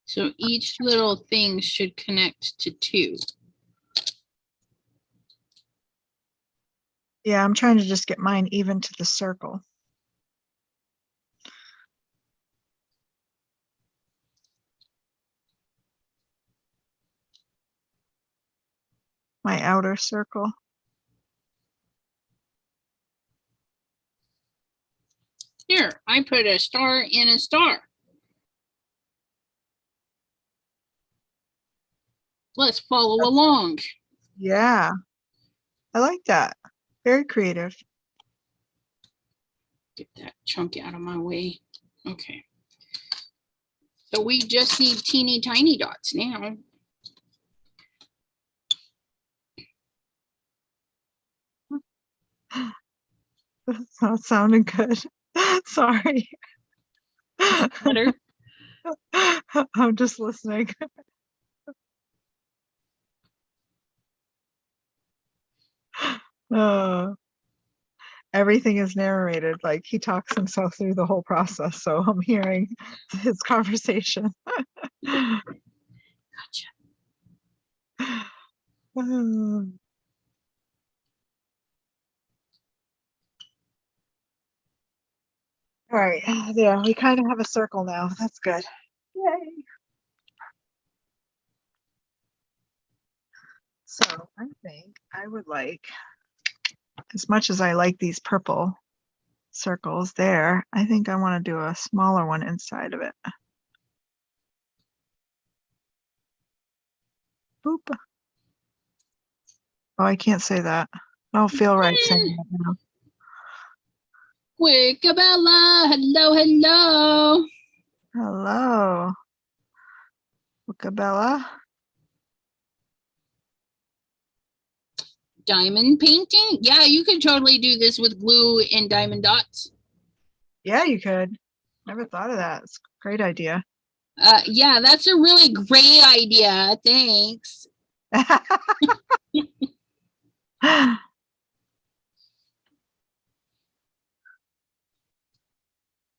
So each little thing should connect to two. Yeah, I'm trying to just get mine even to the circle. My outer circle. Here, I put a star in a star. Let's follow along. Yeah, I like that. Very creative. Get that chunk out of my way. Okay. So we just need teeny tiny dots now. That's not sounding good. Sorry. Better. I'm just listening. Everything is narrated, like he talks himself through the whole process, so I'm hearing his conversation. Gotcha. All right, yeah, we kind of have a circle now. That's good. Yay. So I think I would like, as much as I like these purple circles there, I think I want to do a smaller one inside of it. Boop. Oh, I can't say that. I don't feel right saying that now. Wickabella, hello, hello. Hello. Wickabella. Diamond painting? Yeah, you could totally do this with glue and diamond dots. Yeah, you could. Never thought of that. It's a great idea. Yeah, that's a really great idea. Thanks.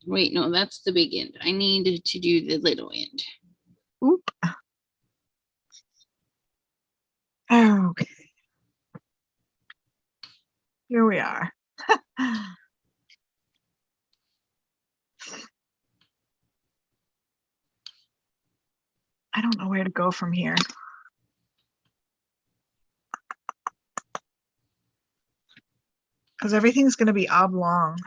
Wait, no, that's the big end. I need to do the little end. Oop. Okay. Here we are. I don't know where to go from here. Because everything's going to be oblong.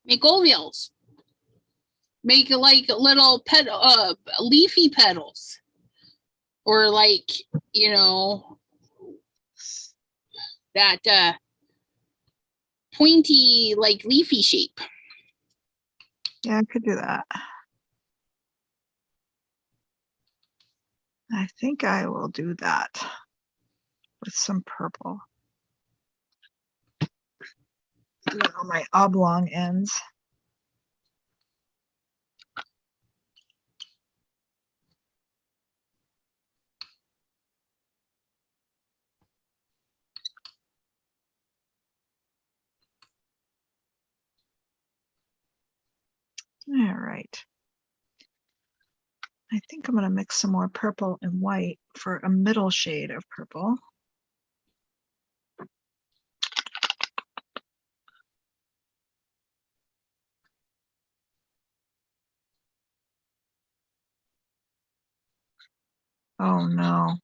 Make ovals. Make like little leafy petals. Or like, you know, that pointy, like leafy shape. Yeah, I could do that. I think I will do that with some purple. On my oblong ends. All right. I think I'm going to mix some more purple and white for a middle shade of purple. Oh no.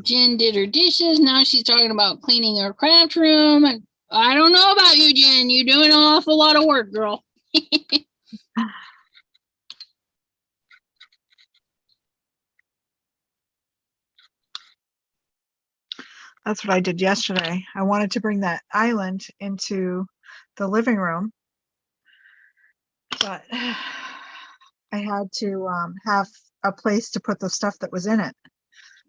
Jen did her dishes. Now she's talking about cleaning her craft room. I don't know about you, Jen. You're doing an awful lot of work, girl. That's what I did yesterday. I wanted to bring that island into the living room, but I had to have a place to put the stuff that was in it.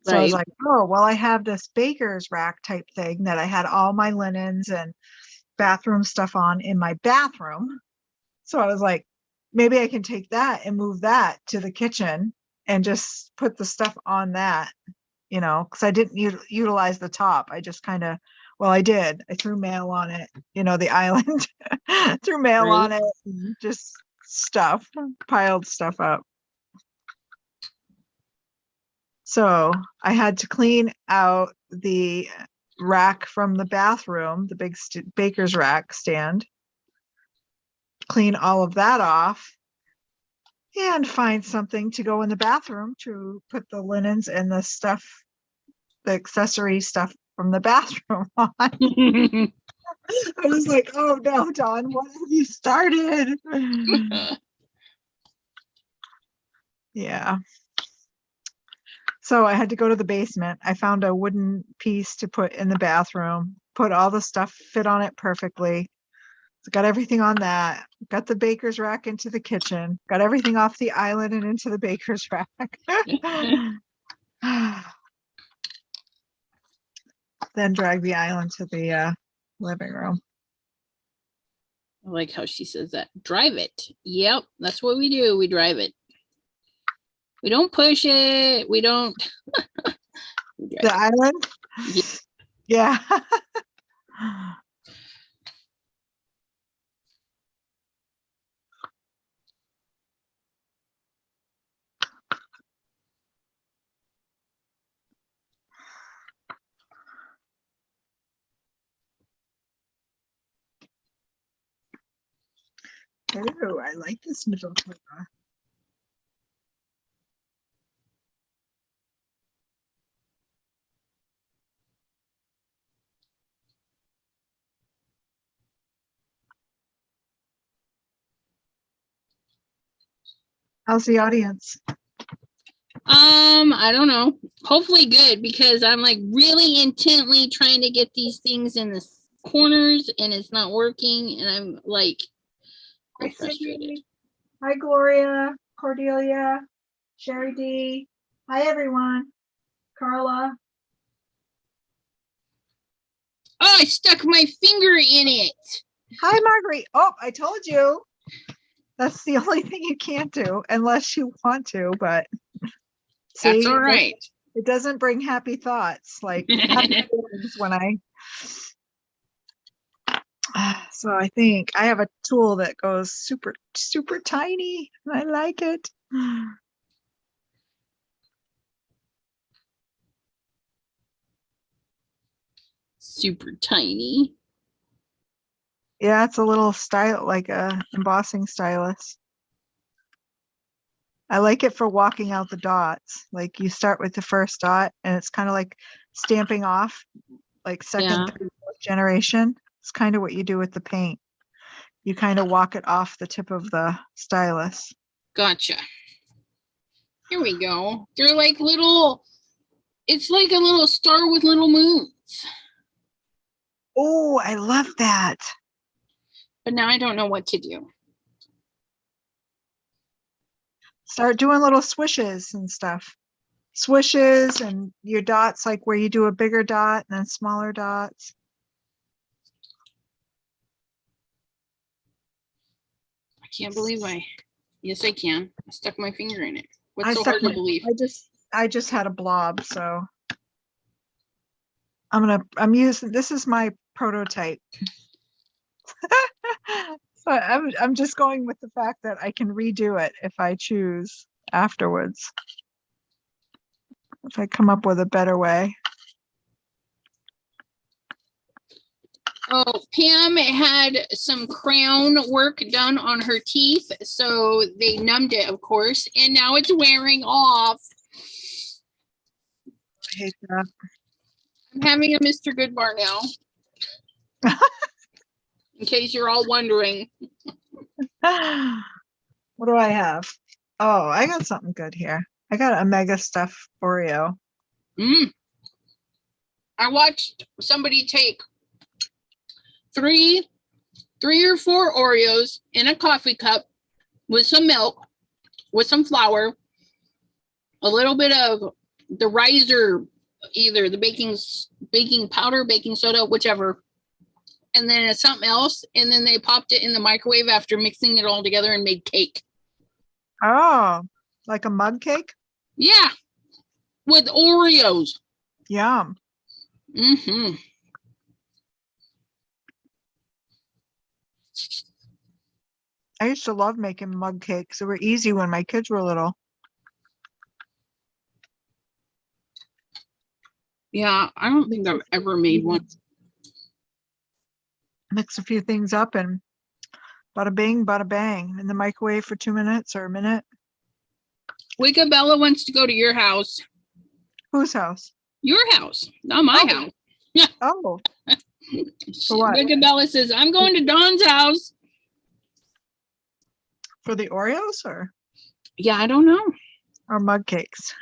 So I was like, oh, well, I have this baker's rack type thing that I had all my linens and bathroom stuff on in my bathroom. So I was like, maybe I can take that and move that to the kitchen and just put the stuff on that, you know, because I didn't utilize the top. I just kind of, well, I did. I threw mail on it, you know, the island, threw mail on it, and just stuff, piled stuff up. So I had to clean out the rack from the bathroom, the big baker's rack stand, clean all of that off, and find something to go in the bathroom to put the linens and the stuff, the accessory stuff from the bathroom on. I was like, oh no, Dawn, what have you started? Yeah. So I had to go to the basement. I found a wooden piece to put in the bathroom, put all the stuff, fit on it perfectly. So got everything on that. Got the baker's rack into the kitchen. Got everything off the island and into the baker's rack. Then drag the island to the living room. I like how she says that. Drive it. Yep, that's what we do. We drive it. We don't push it. We don't. We drive The island? Yeah. Oh, I like this middle color. How's the audience? I don't know. Hopefully good, because I'm like really intently trying to get these things in the corners and it's not working, and I'm like frustrated. Hi, Gloria, Cordelia, Sherry D. Hi, everyone. Carla. Oh, I stuck my finger in it. Hi, Marguerite. Oh, I told you. That's the only thing you can't do unless you want to, but see, That's all right. It doesn't bring happy thoughts like happy feelings when I. So I think I have a tool that goes super, super tiny. I like it. Super tiny. Yeah, it's a little style, like a embossing stylus. I like it for walking out the dots. Like you start with the first dot and it's kind of like stamping off, like second, Yeah. third, fourth generation. It's kind of what you do with the paint. You kind of walk it off the tip of the stylus. Gotcha. Here we go. They're like little, it's like a little star with little moons. Oh, I love that. But now I don't know what to do. Start doing little swishes and stuff. Swishes and your dots, like where you do a bigger dot and then smaller dots. I can't believe yes, I can. I stuck my finger in it. What's I so stuck hard to believe? I just had a blob, so I'm using, this is my prototype. So I'm just going with the fact that I can redo it if I choose afterwards. If I come up with a better way. Oh, Pam had some crown work done on her teeth, so they numbed it, of course, and now it's wearing off. I hate that. I'm having a Mr. Goodbar now. In case you're all wondering. What do I have? Oh, I got something good here. I got a mega stuffed Oreo. I watched somebody take three or four Oreos in a coffee cup with some milk, with some flour, a little bit of the riser, either the baking powder, baking soda, whichever, and then something else, and then they popped it in the microwave after mixing it all together and made cake. Oh, like a mug cake? Yeah, with Oreos. Yum. Mm-hmm. I used to love making mug cakes. They were easy when my kids were little. Yeah, I don't think I've ever made one. Mix a few things up and bada bing, bada bang in the microwave for 2 minutes or a minute. Wicca Bella wants to go to your house. Whose house? Your house, not my house. Yeah. Oh. For what? Wicca Bella says, I'm going to Dawn's house. For the Oreos or? Yeah, I don't know. or mug cakes.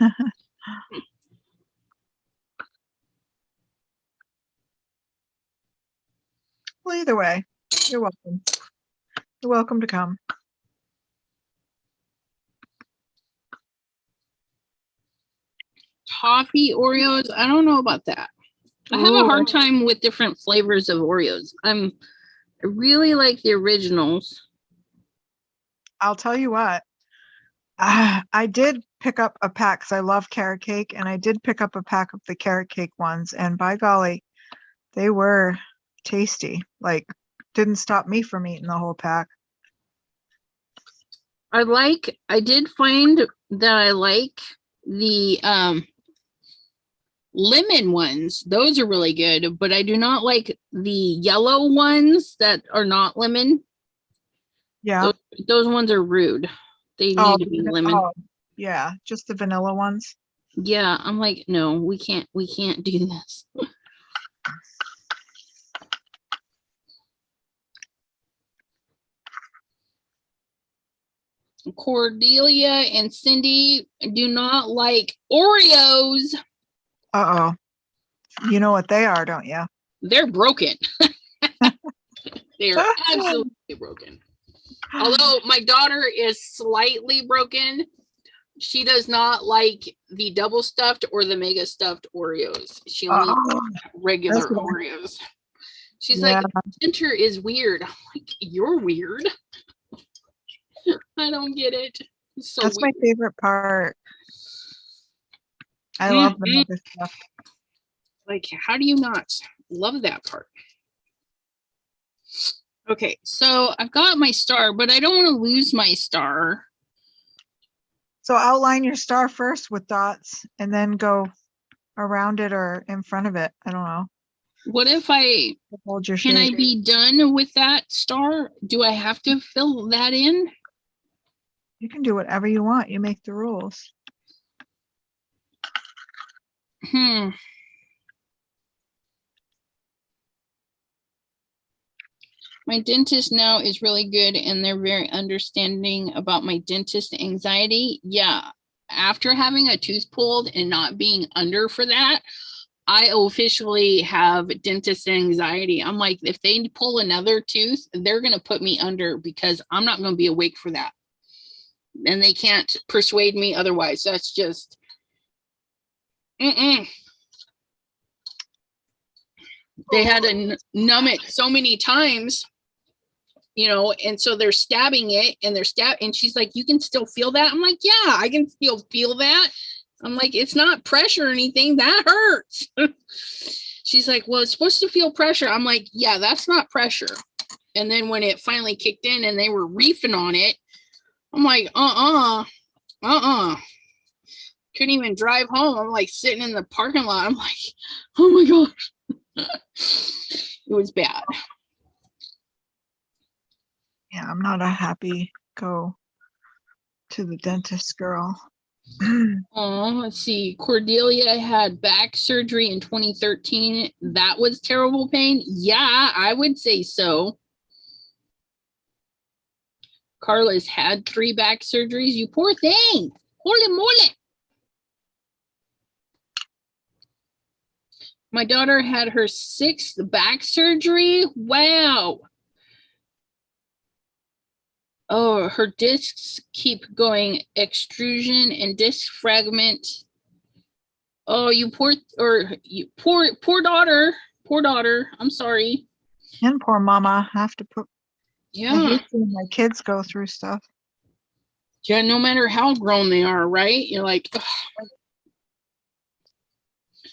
Well, either way, you're welcome. You're welcome to come. Toffee Oreos. I don't know about that. I have a Ooh. hard time with different flavors of Oreos. I really like the originals. I'll tell you what. I did pick up a pack because I love carrot cake, and I did pick up a pack of the carrot cake ones, and by golly, they were tasty. Like, didn't stop me from eating the whole pack. I did find that I like the lemon ones. Those are really good, but I do not like the yellow ones that are not lemon. Yeah. Those ones are rude. They need to be lemon. Yeah, just the vanilla ones. Yeah, I'm like, no, we can't do this. Cordelia and Cindy do not like Oreos. Uh-oh. You know what they are, don't you? They're broken. They're absolutely broken. Although my daughter is slightly broken, she does not like the double stuffed or the mega stuffed Oreos. She only likes regular Oreos. She's like, center is weird. I'm like, you're weird. I don't get it. So that's weird. my favorite part. I love the mega stuff. Like, how do you not love that part? Okay, so I've got my star, but I don't want to lose my star. So outline your star first with dots and then go around it or in front of it. I don't know. What if I hold your can shape. I be done with that star? Do I have to fill that in? You can do whatever you want. You make the rules. My dentist now is really good, and they're very understanding about my dentist anxiety. Yeah, after having a tooth pulled and not being under for that, I officially have dentist anxiety. I'm like, if they pull another tooth, they're going to put me under because I'm not going to be awake for that. And they can't persuade me otherwise. That's just, They had to numb it so many times, you know, and so they're stabbing it and and she's like, you can still feel that? I'm like, yeah, I can still feel that. I'm like, it's not pressure or anything. That hurts. She's like, well, it's supposed to feel pressure. I'm like, yeah, that's not pressure. And then when it finally kicked in and they were reefing on it, I'm like, couldn't even drive home. I'm like sitting in the parking lot. I'm like, oh my gosh. It was bad. Yeah, I'm not a happy go to the dentist girl. Oh, let's see. Cordelia had back surgery in 2013. That was terrible pain. Yeah, I would say so. Carla's had 3 back surgeries. You poor thing. Holy moly. My daughter had her 6th back surgery. Wow. Oh, her discs keep going extrusion and disc fragment. Oh, you poor daughter. Poor daughter. I'm sorry. And poor mama have to put. Yeah. I hate seeing my kids go through stuff. Yeah, no matter how grown they are, right? You're like, ugh.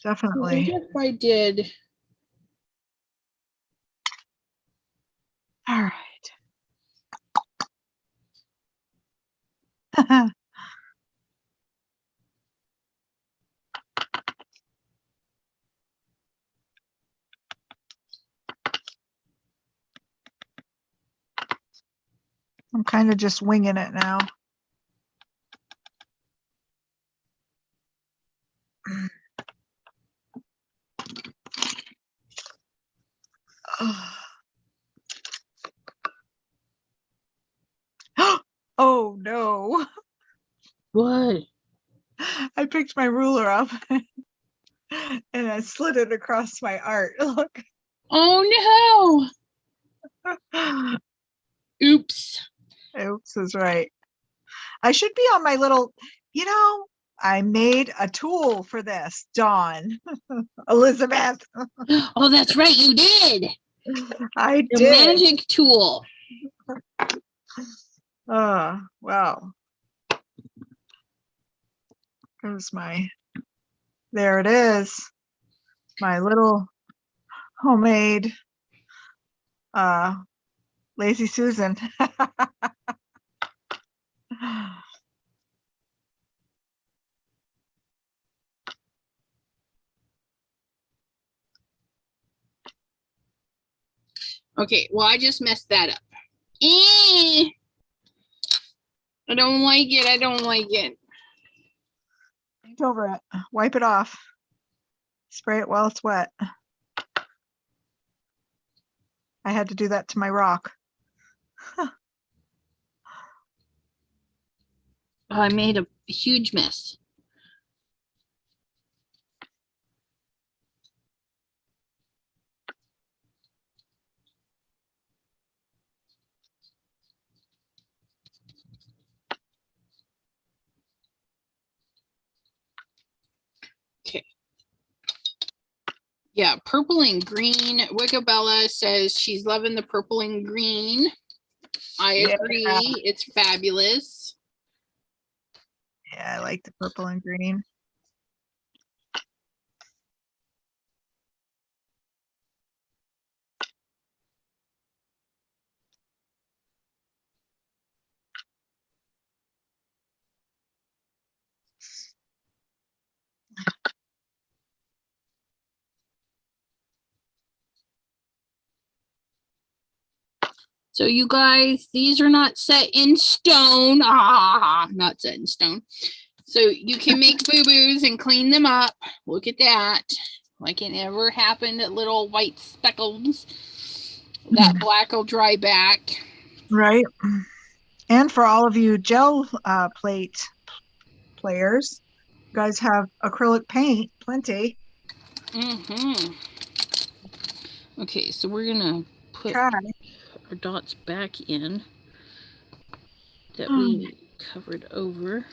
Definitely. So if I did. All right. I'm kind of just winging it now. Oh no. What? picked my ruler up and I slid it across my art. Look. Oh no. Oops. Oops is right. I should be on my little, I made a tool for this, Dawn. Elizabeth. Oh, that's right, you did. I The did. magic tool. Well. There it is. My little homemade Lazy Susan. Okay, well, I just messed that up. I don't like it. I don't like it. Paint over it. Wipe it off. Spray it while it's wet. I had to do that to my rock. Oh, I made a huge mess. Okay. Yeah, purple and green. Wickabella says she's loving the purple and green. I agree. Yeah. It's fabulous. Yeah, I like the purple and green. So you guys, these are not set in stone. Not set in stone. So you can make boo-boos and clean them up. Look at that. Like it never happened, little white speckles. That black will dry back. Right. And for all of you gel plate players, you guys have acrylic paint, plenty. Okay, so we're gonna put Try. our dots back in that we covered over.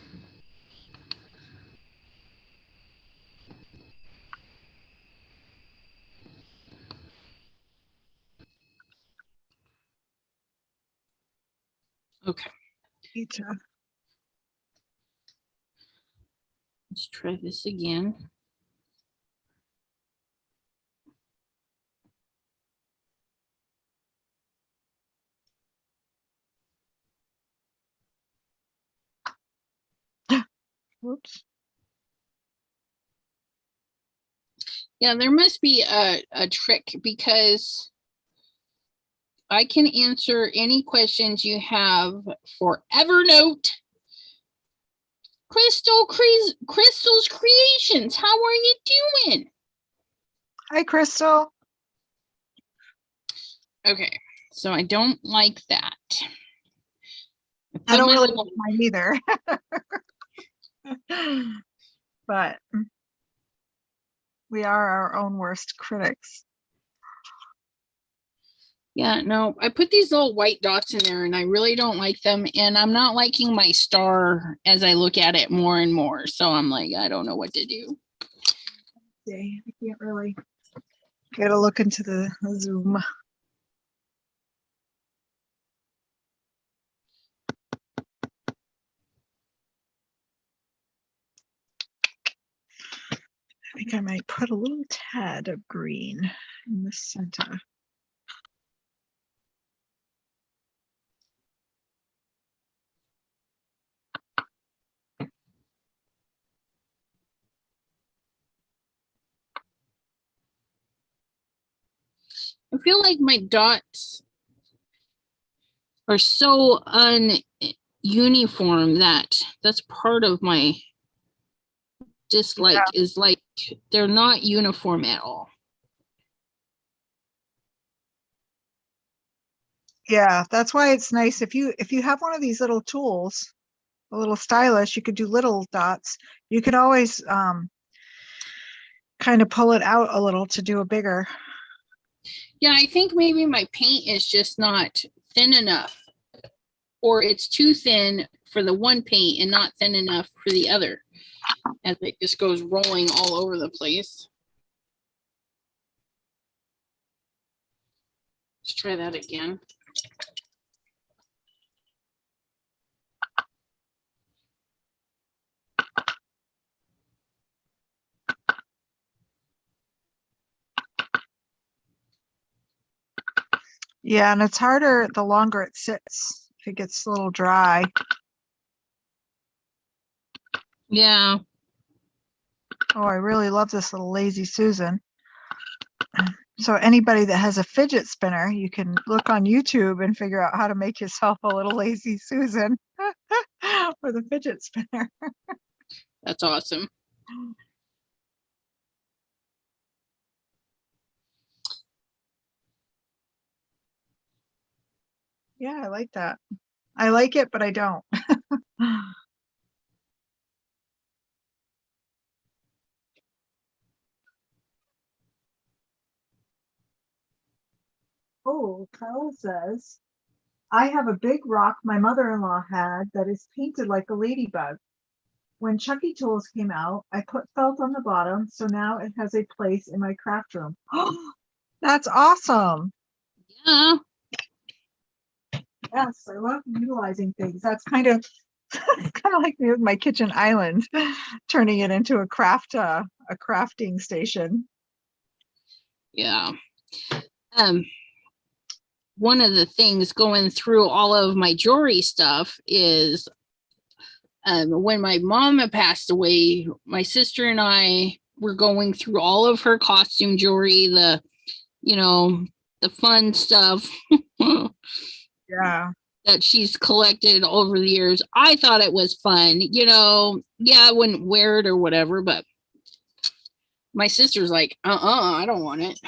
Okay. Let's try this again. Whoops. Yeah, there must be a trick because I can answer any questions you have for Evernote. Crystal's Creations, how are you doing? Hi, Crystal. Okay, so I don't like that. I don't really like mine either. But we are our own worst critics. Yeah, no, I put these little white dots in there and I really don't like them. And I'm not liking my star as I look at it more and more. So I'm like, I don't know what to do. I can't really get a look into the Zoom. I think I might put a little tad of green in the center. I feel like my dots are so ununiform that's part of my dislike is like they're not uniform at all. Yeah, that's why it's nice if you have one of these little tools a little stylish. You could do little dots. You could always kind of pull it out a little to do a bigger. Yeah, I think maybe my paint is just not thin enough, or it's too thin for the one paint and not thin enough for the other, as it just goes rolling all over the place. Let's try that again. Yeah, and it's harder the longer it sits. If it gets a little dry. Yeah. Oh, I really love this little Lazy Susan. So anybody that has a fidget spinner, you can look on YouTube and figure out how to make yourself a little Lazy Susan with a fidget spinner. That's awesome. Yeah, I like that. I like it, but I don't. Oh, Carl says, I have a big rock my mother-in-law had that is painted like a ladybug. When Chucky Tools came out, I put felt on the bottom, so now it has a place in my craft room. That's awesome. Yeah. Yes, I love utilizing things. That's kind of like me with my kitchen island, turning it into a crafting station. Yeah. One of the things going through all of my jewelry stuff is when my mom had passed away, my sister and I were going through all of her costume jewelry, the fun stuff Yeah. that she's collected over the years. I thought it was fun, I wouldn't wear it or whatever, but my sister's like, I don't want it.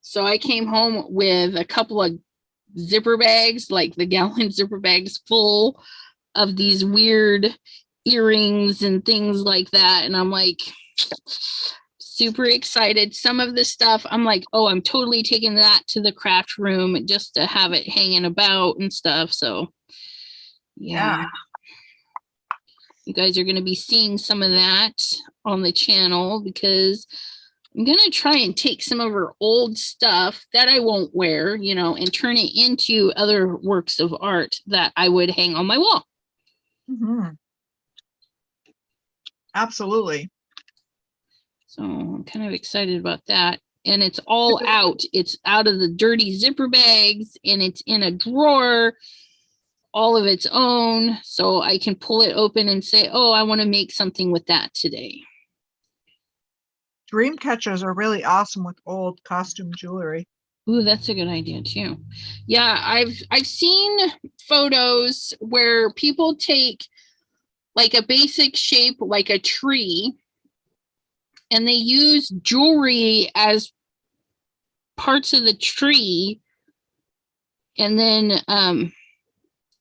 So I came home with a couple of zipper bags, like the gallon zipper bags full of these weird earrings and things like that. And I'm like, super excited. Some of the stuff, I'm like, oh, I'm totally taking that to the craft room just to have it hanging about and stuff. So, yeah. You guys are going to be seeing some of that on the channel because I'm going to try and take some of her old stuff that I won't wear, and turn it into other works of art that I would hang on my wall. Mm-hmm. Absolutely. So I'm kind of excited about that. And it's all out. It's out of the dirty zipper bags and it's in a drawer, all of its own. So I can pull it open and say, oh, I want to make something with that today. Dream catchers are really awesome with old costume jewelry. Ooh, that's a good idea too. Yeah, I've seen photos where people take like a basic shape like a tree and they use jewelry as parts of the tree, and then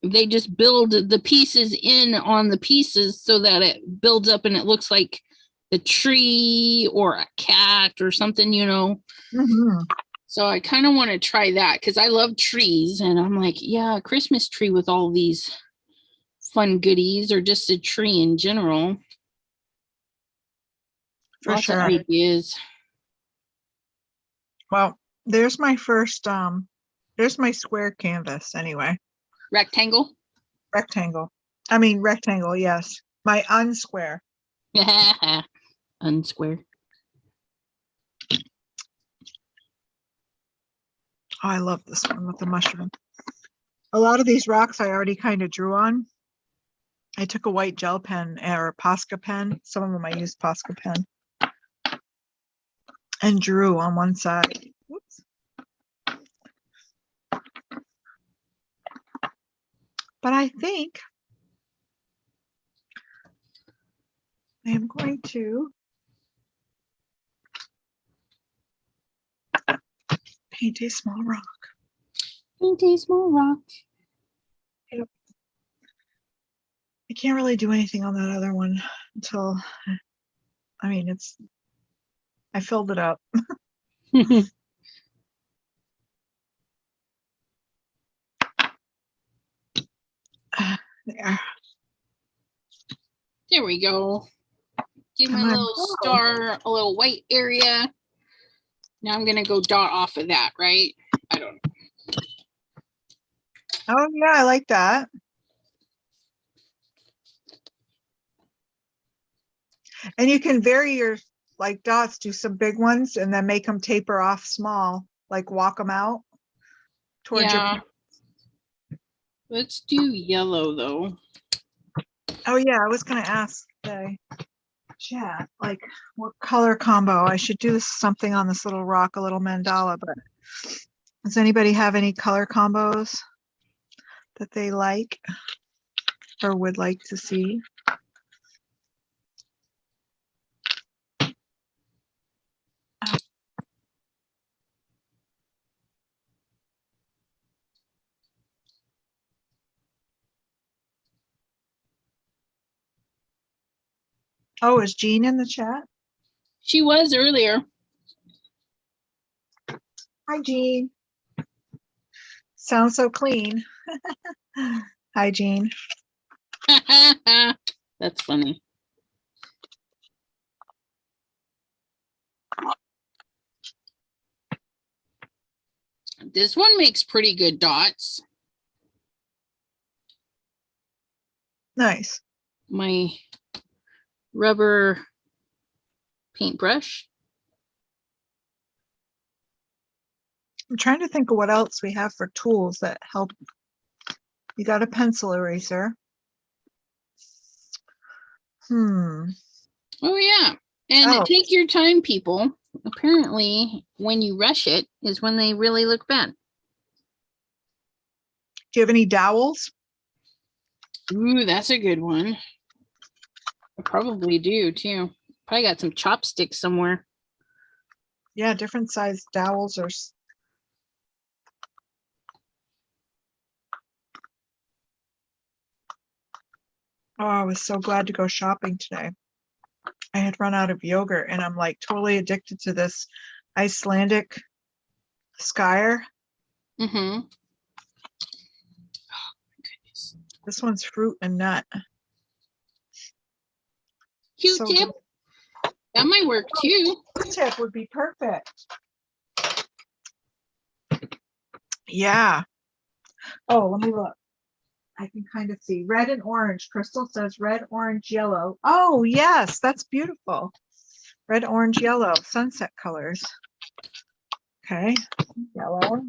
they just build the pieces in on the pieces so that it builds up and it looks like the tree or a cat or something, Mm-hmm. So I kind of want to try that because I love trees, and I'm like, yeah, a Christmas tree with all these fun goodies, or just a tree in general. For Lots sure. of ideas. Well, there's my first there's my square canvas anyway. Rectangle. Rectangle, yes. My unsquare. Unsquare. Oh, I love this one with the mushroom. A lot of these rocks I already kind of drew on. I took a white gel pen or a Posca pen. Some of them I used Posca pen. And drew on one side. Whoops. But I think I am going to paint a small rock. Paint a small rock. Yep. I can't really do anything on that other one until, I mean, I filled it up. There. There we go. Give my Come on. little star a little white area. Now I'm gonna go dot off of that, right? I don't know. Oh yeah, I like that. And you can vary your like dots, do some big ones and then make them taper off small, like walk them out towards your. Let's do yellow though. Oh yeah, I was gonna ask the chat, like what color combo. I should do something on this little rock, a little mandala, but does anybody have any color combos that they like or would like to see? Oh, is Jean in the chat? She was earlier. Hi, Jean. Sounds so clean. Hi, Jean. That's funny. This one makes pretty good dots. Nice. My rubber paintbrush. I'm trying to think of what else we have for tools that help. You got a pencil eraser. Oh yeah. And take your time, people. Apparently, when you rush it is when they really look bad. Do you have any dowels? Ooh, that's a good one. I probably do too. Probably got some chopsticks somewhere. Yeah, different size dowels or. Oh, I was so glad to go shopping today. I had run out of yogurt and I'm like totally addicted to this Icelandic Skyer. Mm-hmm. Oh my goodness. This one's fruit and nut. Q-tip. So that might work too. Q-tip would be perfect. Yeah. Oh, let me look. I can kind of see red and orange. Crystal says red, orange, yellow. Oh, yes, that's beautiful. Red, orange, yellow, sunset colors. Okay, yellow.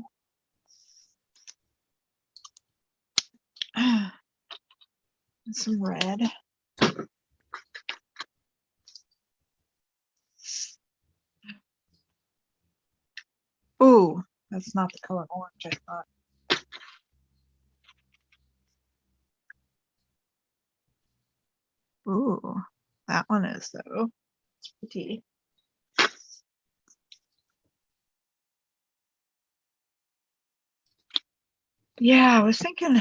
And some red. Ooh, that's not the color orange I thought. Ooh, that one is though. It's pretty. Yeah, I was thinking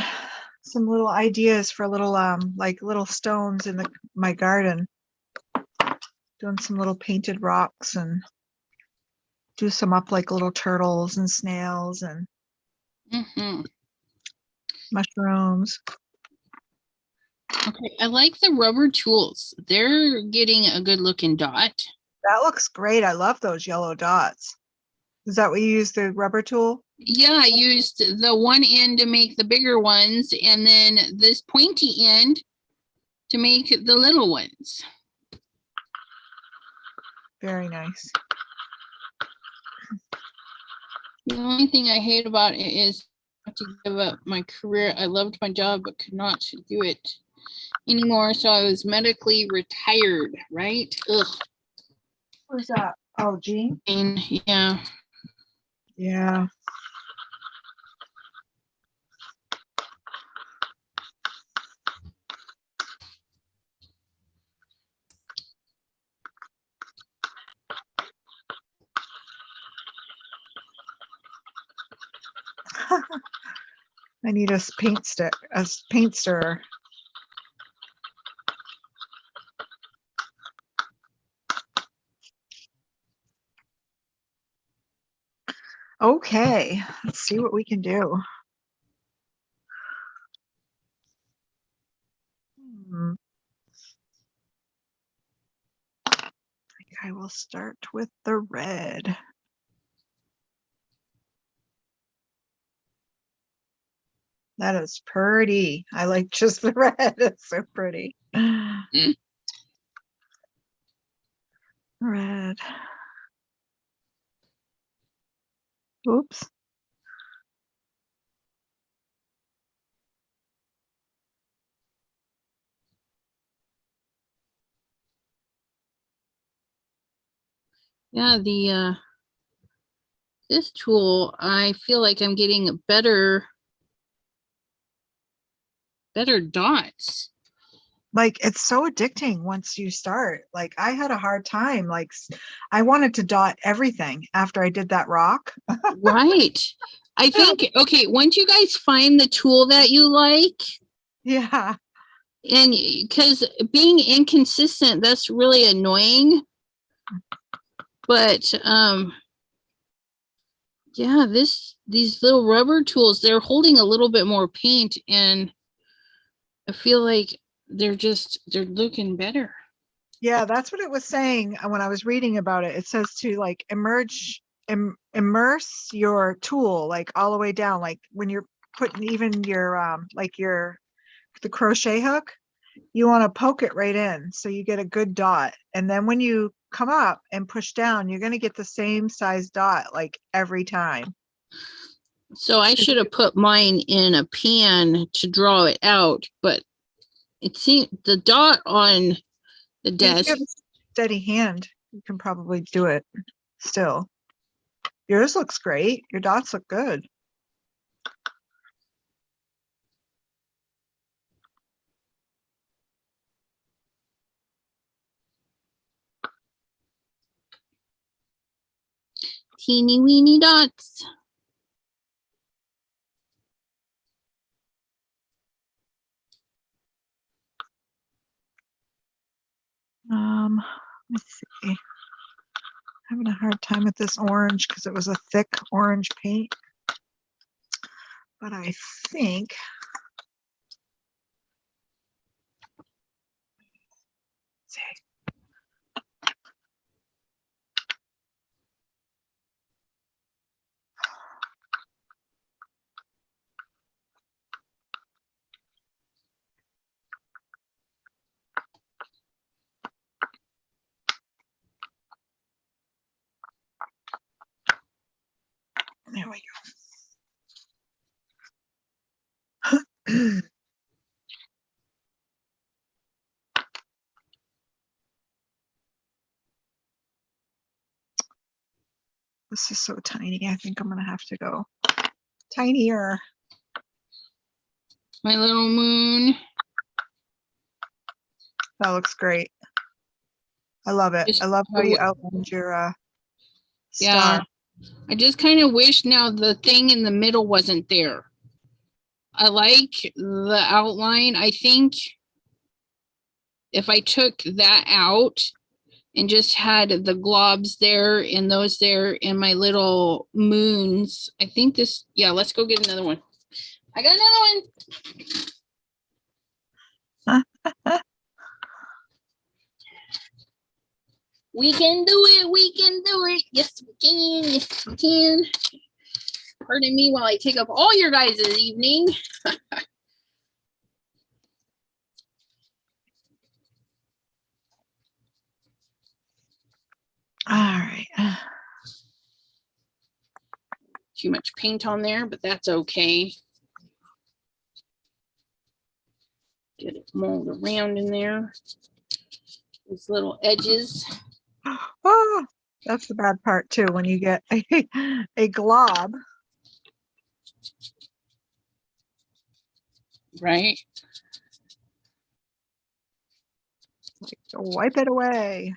some little ideas for little like little stones in my garden. Doing some little painted rocks and do some up like little turtles and snails and mushrooms. Okay, I like the rubber tools. They're getting a good looking dot. That looks great. I love those yellow dots. Is that what you use, the rubber tool? Yeah, I used the one end to make the bigger ones and then this pointy end to make the little ones. Very nice. The only thing I hate about it is I have to give up my career. I loved my job, but could not do it anymore. So I was medically retired, right? Ugh. Who's that? Oh, Jean? Yeah. Yeah. I need a paint stick, a paint stirrer. Okay, let's see what we can do. I think I will start with the red. That is pretty. I like just the red. It's so pretty. Red. Oops. Yeah, the this tool, I feel like I'm getting better dots. Like, it's so addicting once you start. Like, I had a hard time. Like, I wanted to dot everything after I did that rock. Right. I think, okay, once you guys find the tool that you like, Yeah. and because being inconsistent, that's really annoying. But yeah, these little rubber tools, they're holding a little bit more paint, and I feel like they're looking better. Yeah, that's what it was saying when I was reading about it. It says to like immerse your tool like all the way down, like when you're putting even your the crochet hook, you want to poke it right in so you get a good dot. And then when you come up and push down, you're going to get the same size dot like every time. So I should have put mine in a pan to draw it out, but it seemed the dot on the If desk. you have a steady hand, you can probably do it still. Yours looks great. Your dots look good. Teeny weeny dots. Let's see. Having a hard time with this orange because it was a thick orange paint. But I think let's see. There we go. This is so tiny. I think I'm going to have to go tinier. My little moon. That looks great. I love it. I love how you outlined your star. Yeah. I just kind of wish now the thing in the middle wasn't there. I like the outline. I think if I took that out and just had the globs there and those there and my little moons, I think this, yeah, let's go get another one. I got another one. We can do it. We can do it. Yes, we can. Yes, we can. Pardon me while I take up all your guys' evening. All right. Too much paint on there, but that's okay. Get it mold around in there. These little edges. Oh, that's the bad part too, when you get a glob. Right. Like, wipe it away.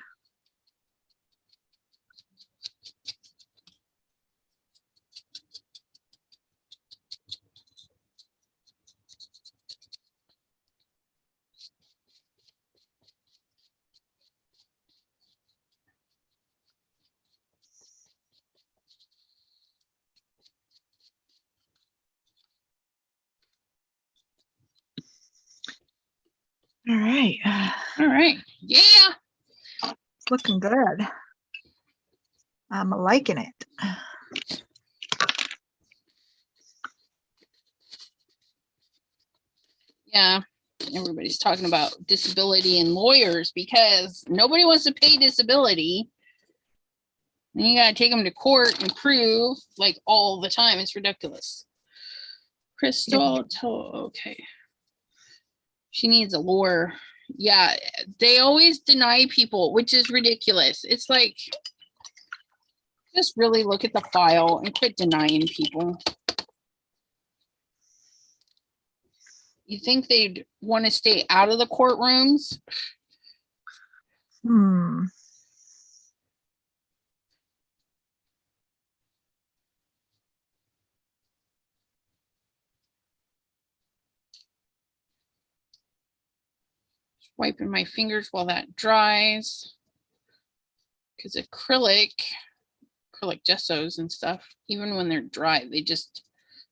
All right. All right. Yeah. It's looking good. I'm liking it. Yeah. Everybody's talking about disability and lawyers because nobody wants to pay disability. And you got to take them to court and prove like all the time. It's ridiculous. Crystal, okay. She needs a lawyer. Yeah, they always deny people, which is ridiculous. It's like, just really look at the file and quit denying people. You think they'd want to stay out of the courtrooms? Wiping my fingers while that dries. Because acrylic gessos and stuff, even when they're dry, they just,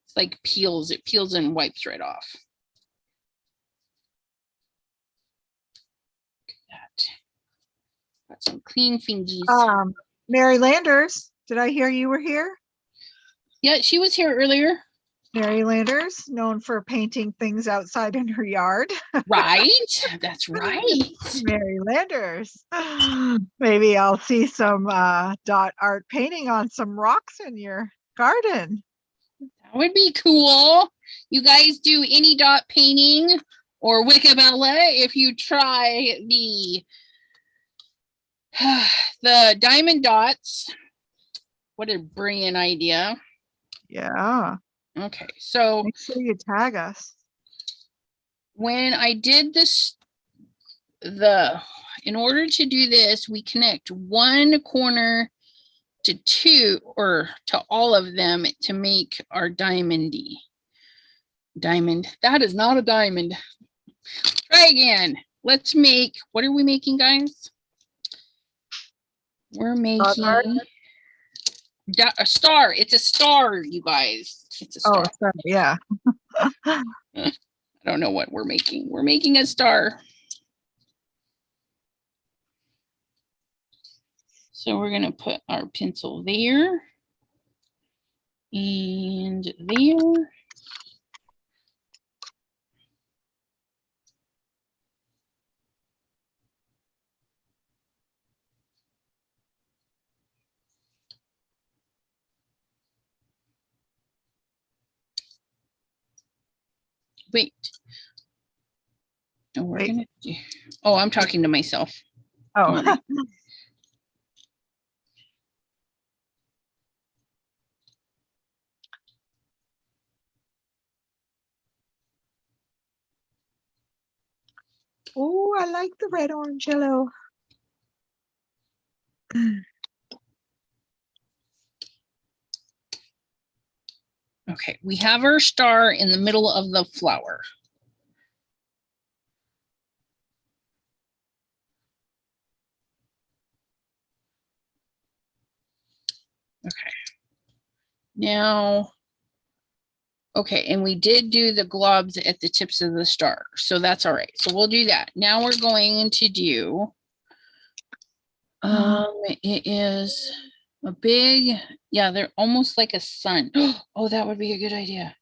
it's like peels. It peels and wipes right off. Got some clean fingies. Mary Landers, did I hear you were here? Yeah, she was here earlier. Mary Landers, known for painting things outside in her yard. Right, that's right. Mary Landers. Maybe I'll see some dot art painting on some rocks in your garden. That would be cool. You guys do any dot painting or Wickabella if you try the diamond dots. What a brilliant idea. Yeah. Okay, so make sure you tag us. When I did this, in order to do this, we connect one corner to two or to all of them to make our diamondy. Diamond, that is not a diamond. Try again. Let's make, what are we making, guys? We're making a star. It's a star, you guys. It's a star. Oh, sorry. Yeah. I don't know what we're making. We're making a star. So we're going to put our pencil there and there. Wait. No, we're gonna do. Oh, I'm talking to myself. Oh. Oh, I like the red orange yellow. Okay, we have our star in the middle of the flower. Okay. Now, okay, and we did do the globs at the tips of the star, so that's all right. So we'll do that. Now we're going to do, it is a big, yeah, they're almost like a sun. Oh, that would be a good idea.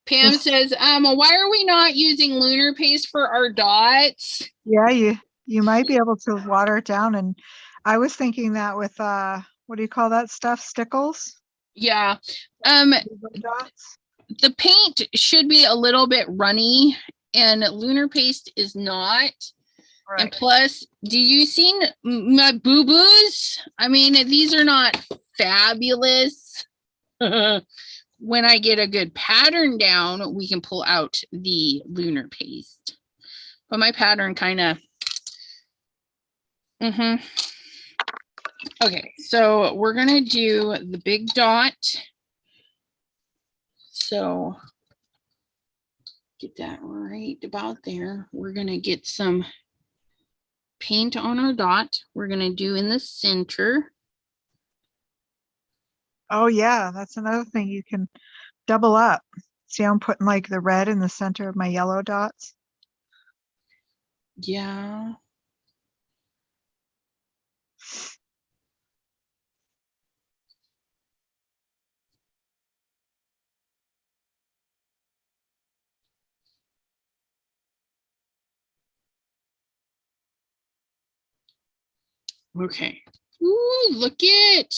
Pam says, why are we not using lunar paste for our dots? Yeah, you might be able to water it down. And I was thinking that with what do you call that stuff? Stickles? Yeah. The paint should be a little bit runny and lunar paste is not. Right. And plus, do you seen my boo-boos? I mean, these are not fabulous. When I get a good pattern down, we can pull out the lunar paste. But my pattern kind of, Okay, so we're gonna do the big dot. So get that right about there. We're gonna get some paint on our dot. We're gonna do in the center. Oh yeah, that's another thing you can double up. See how I'm putting like the red in the center of my yellow dots? Yeah. Okay. Ooh, look it.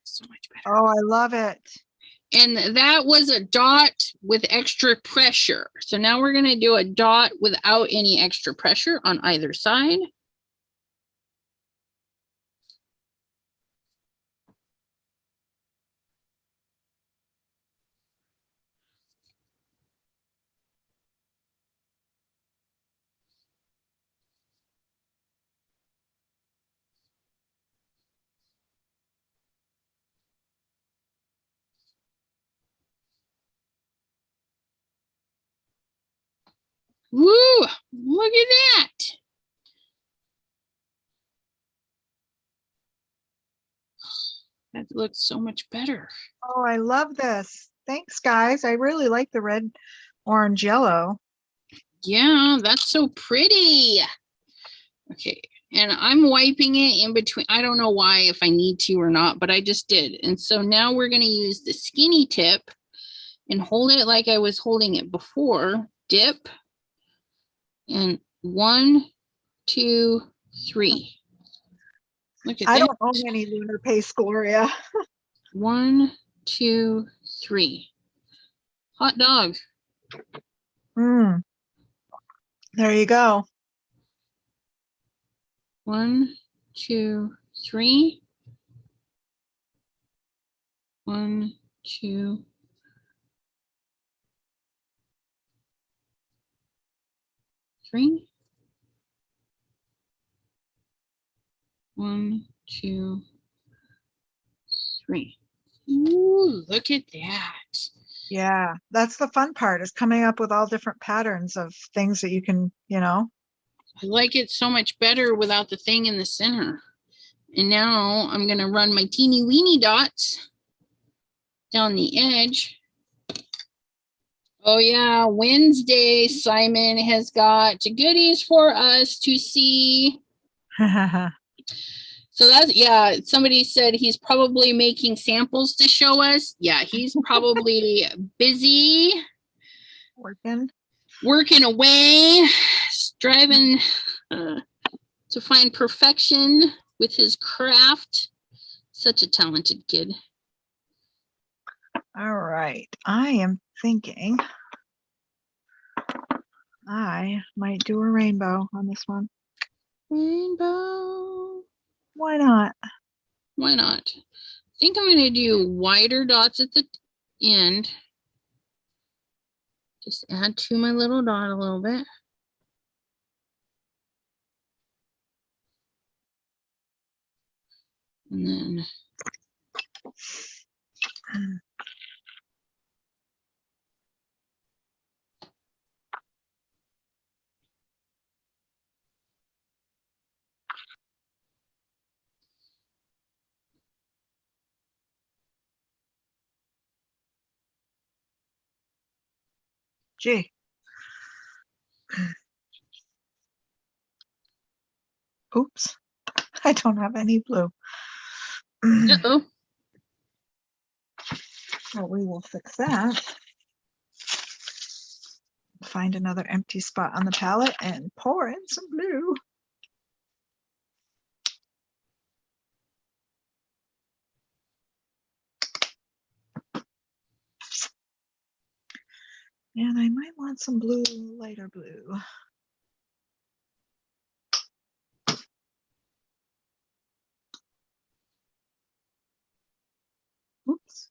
So much better. Oh, I love it. And that was a dot with extra pressure. So now we're going to do a dot without any extra pressure on either side. Woo! Look at that. That looks so much better. Oh, I love this. Thanks, guys. I really like the red, orange, yellow. Yeah, that's so pretty. Okay, and I'm wiping it in between. I don't know why, if I need to or not, but I just did. And so now we're going to use the skinny tip and hold it like I was holding it before. Dip. And 1, 2, 3. Look at I that. don't own any lunar paste, Gloria. 1, 2, 3. Hot dog. Mm. There you go. 1, 2, 3. 1, 2, 3. 1, 2, 3. Ooh, look at that. Yeah, that's the fun part, is coming up with all different patterns of things that you can, I like it so much better without the thing in the center. And now I'm going to run my teeny weeny dots down the edge. Oh yeah, Wednesday, Simon has got goodies for us to see. So that's, yeah, somebody said he's probably making samples to show us. Yeah, he's probably busy working away, striving to find perfection with his craft. Such a talented kid. All right, I am thinking I might do a rainbow on this one. Rainbow. Why not? Why not? I think I'm going to do wider dots at the end. Just add to my little dot a little bit. And then Gee. Oops. I don't have any blue. uh-oh. Well, we will fix that. Find another empty spot on the palette and pour in some blue. And I might want some blue, lighter blue. Oops.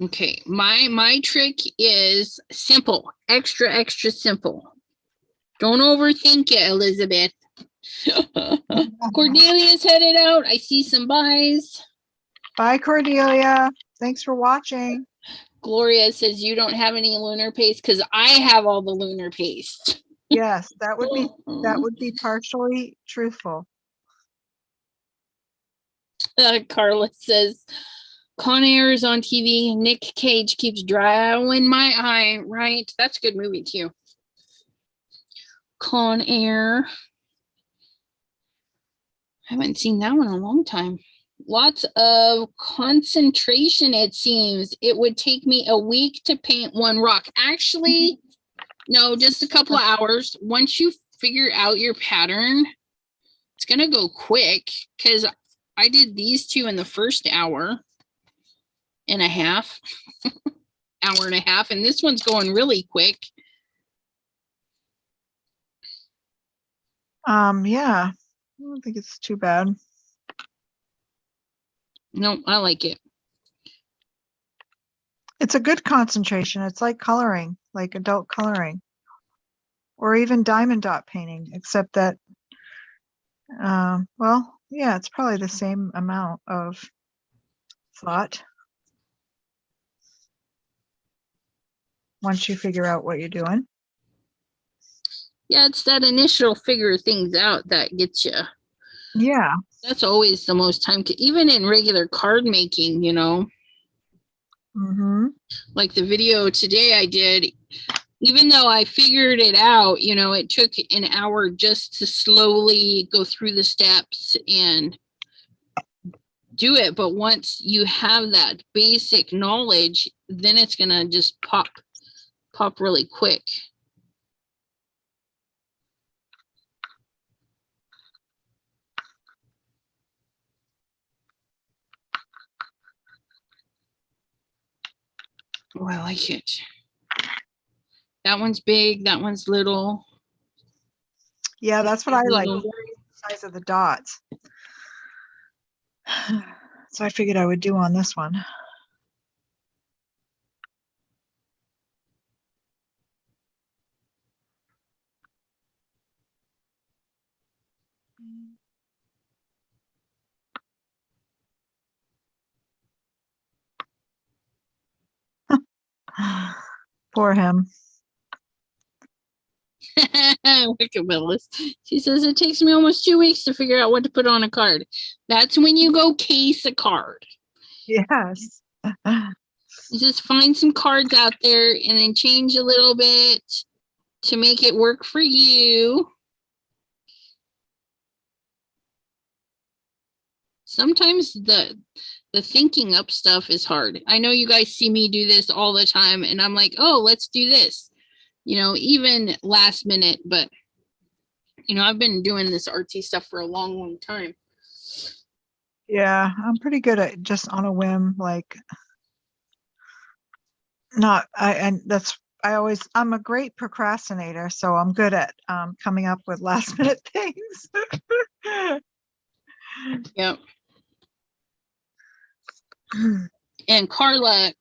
Okay, my trick is simple, extra simple. Don't overthink it, Elizabeth. Cordelia's headed out. I see some buys. Bye, Cordelia. Thanks for watching. Gloria says you don't have any lunar paste because I have all the lunar paste. Yes, that would be partially truthful. Carla says, Con Air is on TV. Nick Cage keeps drawing my eye, right? That's a good movie too. Con Air. I haven't seen that one in a long time. Lots of concentration, it seems. It would take me a week to paint one rock. Actually, no, just a couple of hours. Once you figure out your pattern, it's going to go quick because I did these two in the first hour and a half, hour and a half, and this one's going really quick. Yeah, I don't think it's too bad. No, I like it. It's a good concentration. It's like coloring, like adult coloring, or even diamond dot painting, except that, well, yeah, it's probably the same amount of thought once you figure out what you're doing. Yeah, it's that initial figure things out that gets you. Yeah. That's always the most time, even in regular card making, you know. Mm-hmm. Like the video today I did, even though I figured it out, you know, it took an hour just to slowly go through the steps and do it. But once you have that basic knowledge, then it's going to just pop really quick. Oh, I like it. That one's big. That one's little. Yeah, that's what I like. The size of the dots. So I figured I would do on this one. Poor him. Wicked Willis. She says it takes me almost 2 weeks to figure out what to put on a card. That's when you go case a card. Yes. You just find some cards out there and then change a little bit to make it work for you. Sometimes the thinking up stuff is hard. I know you guys see me do this all the time and I'm like, oh, let's do this. You know, even last minute, but you know, I've been doing this artsy stuff for a long, long time. Yeah, I'm pretty good at just on a whim, like I'm a great procrastinator, so I'm good at coming up with last minute things. Yep. And Carla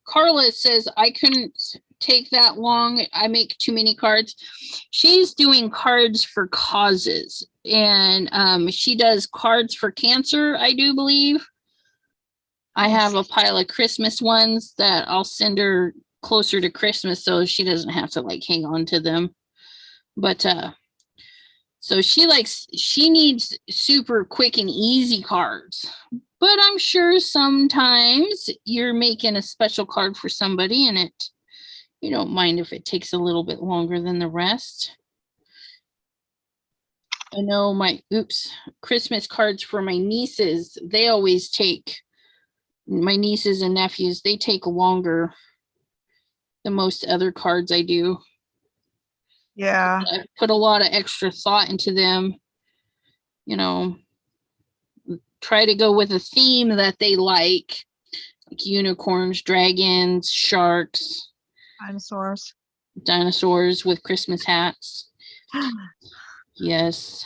says I couldn't take that long. I make too many cards. She's doing cards for causes, and she does cards for cancer, I do believe. I have a pile of Christmas ones that I'll send her closer to Christmas so she doesn't have to like hang on to them. But so she needs super quick and easy cards. But I'm sure sometimes you're making a special card for somebody and you don't mind if it takes a little bit longer than the rest. I know my Christmas cards for my nieces, they always take, my nieces and nephews, they take longer than most other cards I do. Yeah. I put a lot of extra thought into them, you know, try to go with a theme that they like unicorns, dragons, sharks, dinosaurs with Christmas hats. Yes.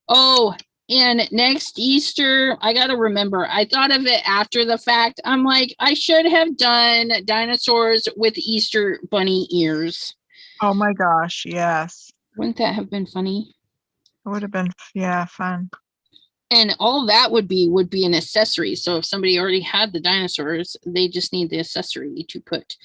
Oh, and next Easter, I got to remember, I thought of it after the fact. I'm like, I should have done dinosaurs with Easter bunny ears. Oh my gosh, yes. Wouldn't that have been funny? It would have been, yeah, fun. And all that would be an accessory. So if somebody already had the dinosaurs, they just need the accessory to put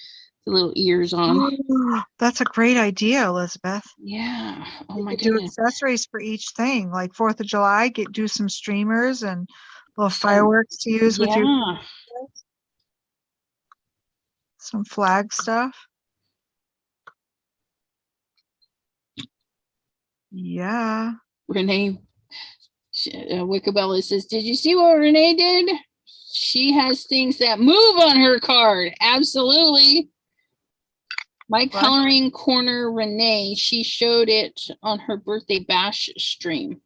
the little ears on. Oh, that's a great idea, Elizabeth. Yeah. Oh my goodness. Do accessories for each thing, like 4th of July, do some streamers and little fireworks to use with your. some flag stuff. Yeah. Renee, Wickabella says, did you see what Renee did? She has things that move on her card. Absolutely. My coloring corner, Renee, she showed it on her birthday bash stream.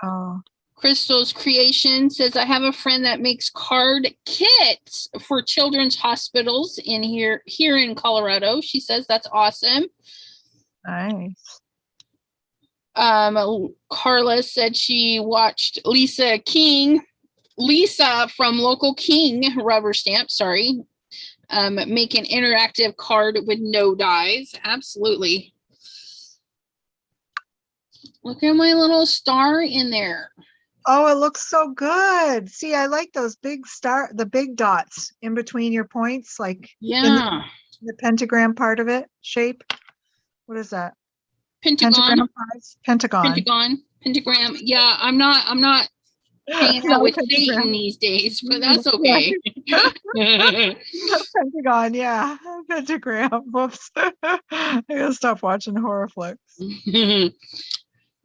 Oh. Crystal's Creation says, I have a friend that makes card kits for children's hospitals in here in Colorado. She says that's awesome. Nice. Carla said she watched Lisa from Local King Rubber Stamp, sorry, make an interactive card with no dies. Absolutely. Look at my little star in there. Oh, it looks so good. See, I like those the big dots in between your points, like yeah, in the pentagram part of it shape. What is that? Pentagon. Pentagram. Yeah, I'm not hanging out with Satan these days, but that's okay. Pentagon, yeah. Pentagram. Whoops. I gotta stop watching horror flicks.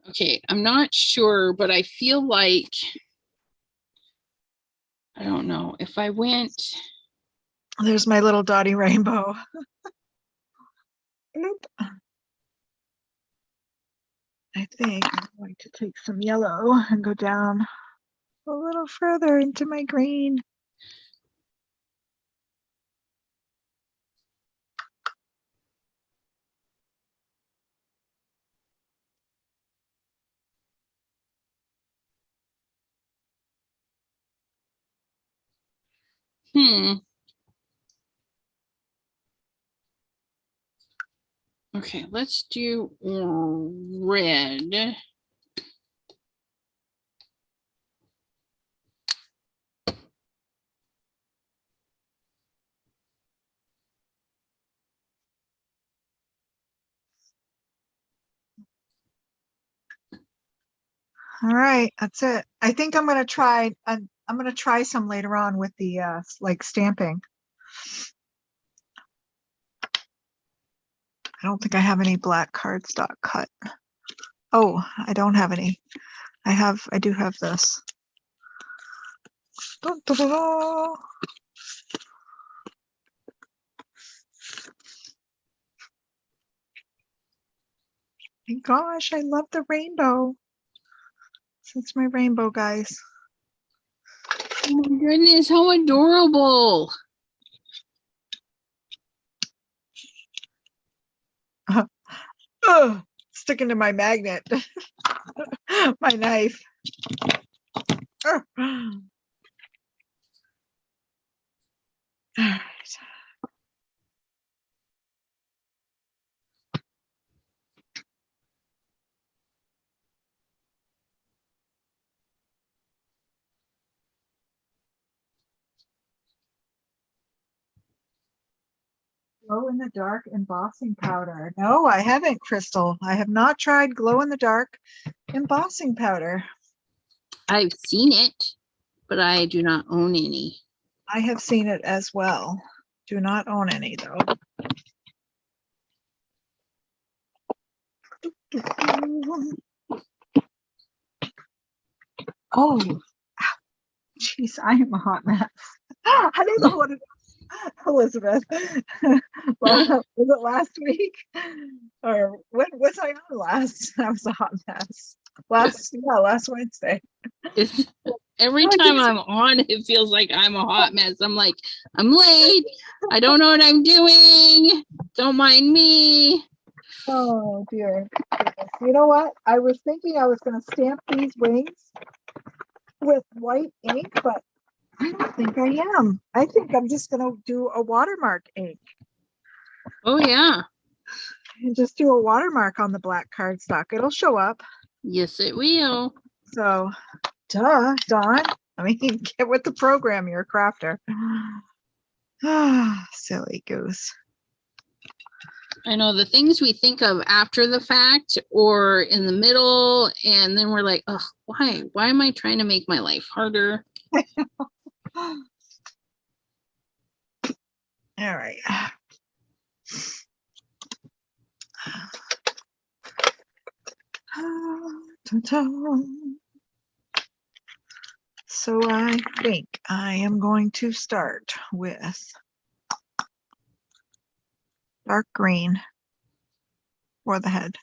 Okay, I'm not sure, but I feel like, I don't know, if I went. There's my little dotty rainbow. Nope. I think I'm going to take some yellow and go down a little further into my green. Okay, let's do red. All right, that's it. I think I'm gonna try. I'm gonna try some later on with the like stamping. I don't think I have any black cardstock cut. Oh, I don't have any. I do have this. Dun, dun, dun, dun. My gosh, I love the rainbow. It's my rainbow, guys. Oh my goodness, how adorable. Sticking to my magnet. My knife. All right. Glow in the dark embossing powder. No, I haven't, Crystal. I have not tried glow in the dark embossing powder. I've seen it, but I do not own any. I have seen it as well. Do not own any though. Oh, jeez, I am a hot mess. I don't know what it is. Elizabeth, well, was it last week or when was I on last? I was a hot mess last Wednesday. Every time I'm on, it feels like I'm a hot mess. I'm like, I'm late. I don't know what I'm doing. Don't mind me. Oh dear. You know what? I was thinking I was going to stamp these wings with white ink, but I don't think I am. I think I'm just going to do a watermark ink. Oh, yeah. And just do a watermark on the black cardstock. It'll show up. Yes, it will. So, duh, Dawne. I mean, get with the program. You're a crafter. Ah, silly goose. I know the things we think of after the fact or in the middle, and then we're like, oh, why? Why am I trying to make my life harder? All right. So I think I am going to start with dark green for the head.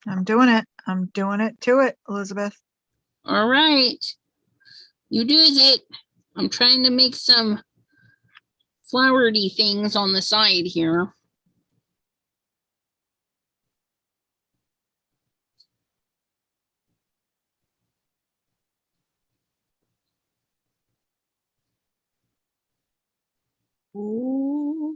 I'm doing it. I'm doing it to it, Elizabeth. All right. You do it. I'm trying to make some flowery things on the side here. Ooh.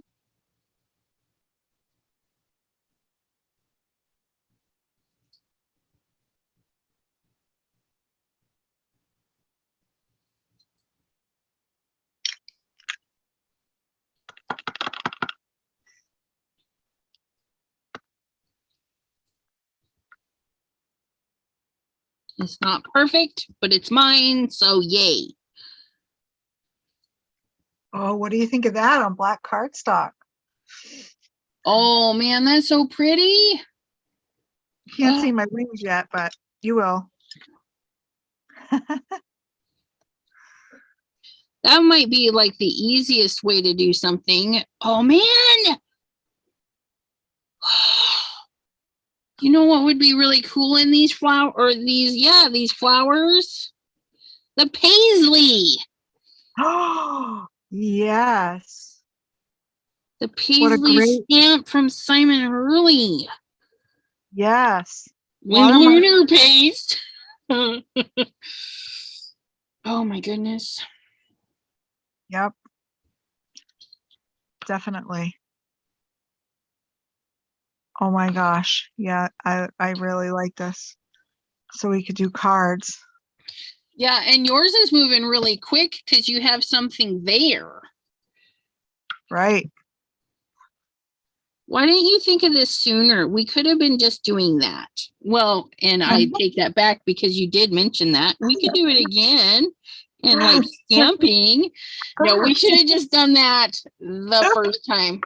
It's not perfect, but it's mine, so yay. Oh, what do you think of that on black cardstock? Oh man, that's so pretty. You can't see my wings yet, but you will. That might be like the easiest way to do something. Oh man. You know what would be really cool in these these flowers? The paisley. Oh, yes. The paisley stamp from Simon Hurley. Yes. With lunar paste. Oh my goodness. Yep. Definitely. Oh my gosh. Yeah, I really like this. So we could do cards. Yeah, and yours is moving really quick because you have something there. Right. Why didn't you think of this sooner? We could have been just doing that. Well, and I take that back because you did mention that. We could do it again and like stamping. No, we should have just done that the first time.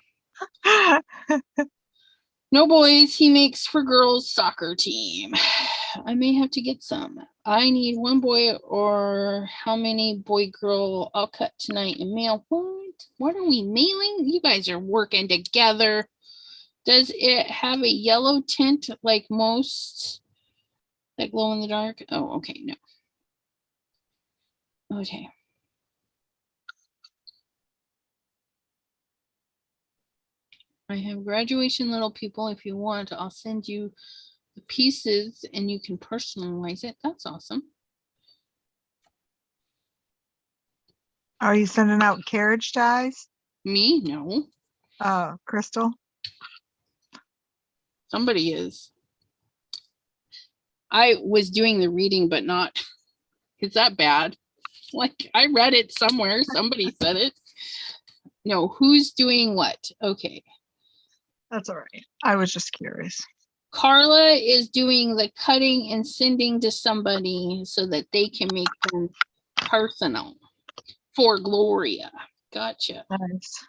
No, boys, he makes for girls soccer team. I may have to get some. I need one boy, or how many boy girl I'll cut tonight and mail. What are we mailing? You guys are working together. Does it have a yellow tint like most that glow in the dark? Oh, okay, no. Okay. I have graduation little people. If you want, I'll send you the pieces and you can personalize it. That's awesome. Are you sending out carriage dies? Me? No. Crystal? Somebody is. I was doing the reading, but not. Is that bad? Like, I read it somewhere. Somebody said it. No, who's doing what? Okay. That's all right. I was just curious. Carla is doing the cutting and sending to somebody so that they can make them personal for Gloria. Gotcha. Nice.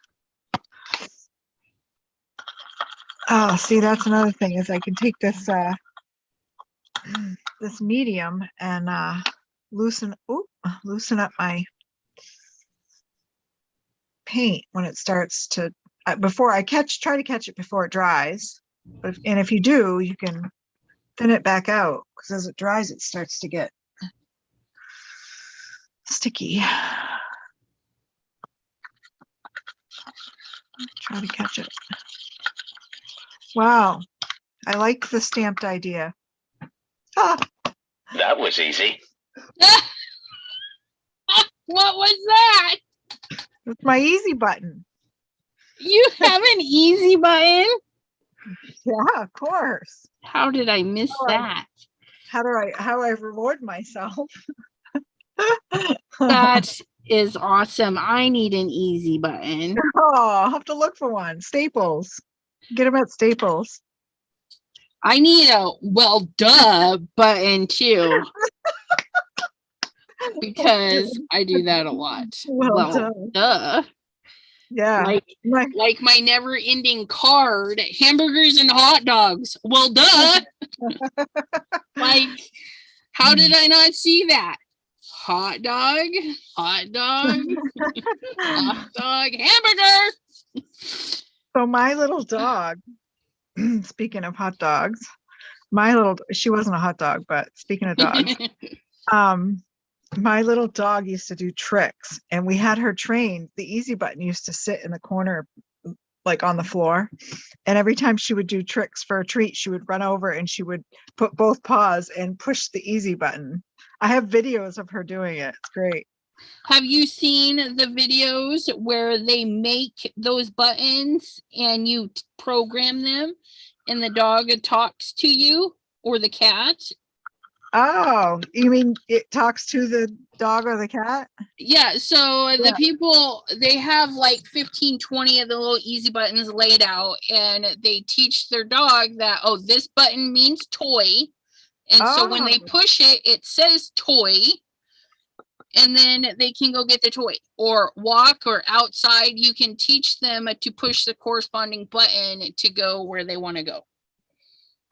Oh, see, that's another thing is I can take this this medium and loosen up my paint when it starts to before I try to catch it before it dries. But if you do, you can thin it back out because as it dries, it starts to get sticky. Try to catch it. Wow, I like the stamped idea. Ah. That was easy. What was that? It's my easy button. You have an easy button? Yeah, of course. How did I miss that? How I reward myself? That is awesome. I need an easy button. Oh, I'll have to look for one. Staples. Get them at Staples. I need a well duh button too. because I do that a lot. Well done. Duh. Yeah. Like my never-ending card, hamburgers and hot dogs. Well, duh. Like, how did I not see that? Hot dog, hot dog, hot dog, hamburger. So my little dog, speaking of hot dogs, she wasn't a hot dog, but speaking of dogs, my little dog used to do tricks, and we had her trained. The easy button used to sit in the corner, like on the floor. And every time she would do tricks for a treat, she would run over and she would put both paws and push the easy button. I have videos of her doing it. It's great. Have you seen the videos where they make those buttons and you program them and the dog talks to you or the cat? Oh, you mean it talks to the dog or the cat? Yeah, so the people, they have like 15, 20 of the little easy buttons laid out, and they teach their dog that, oh, this button means toy. And so when they push it, it says toy, and then they can go get the toy or walk or outside. You can teach them to push the corresponding button to go where they want to go.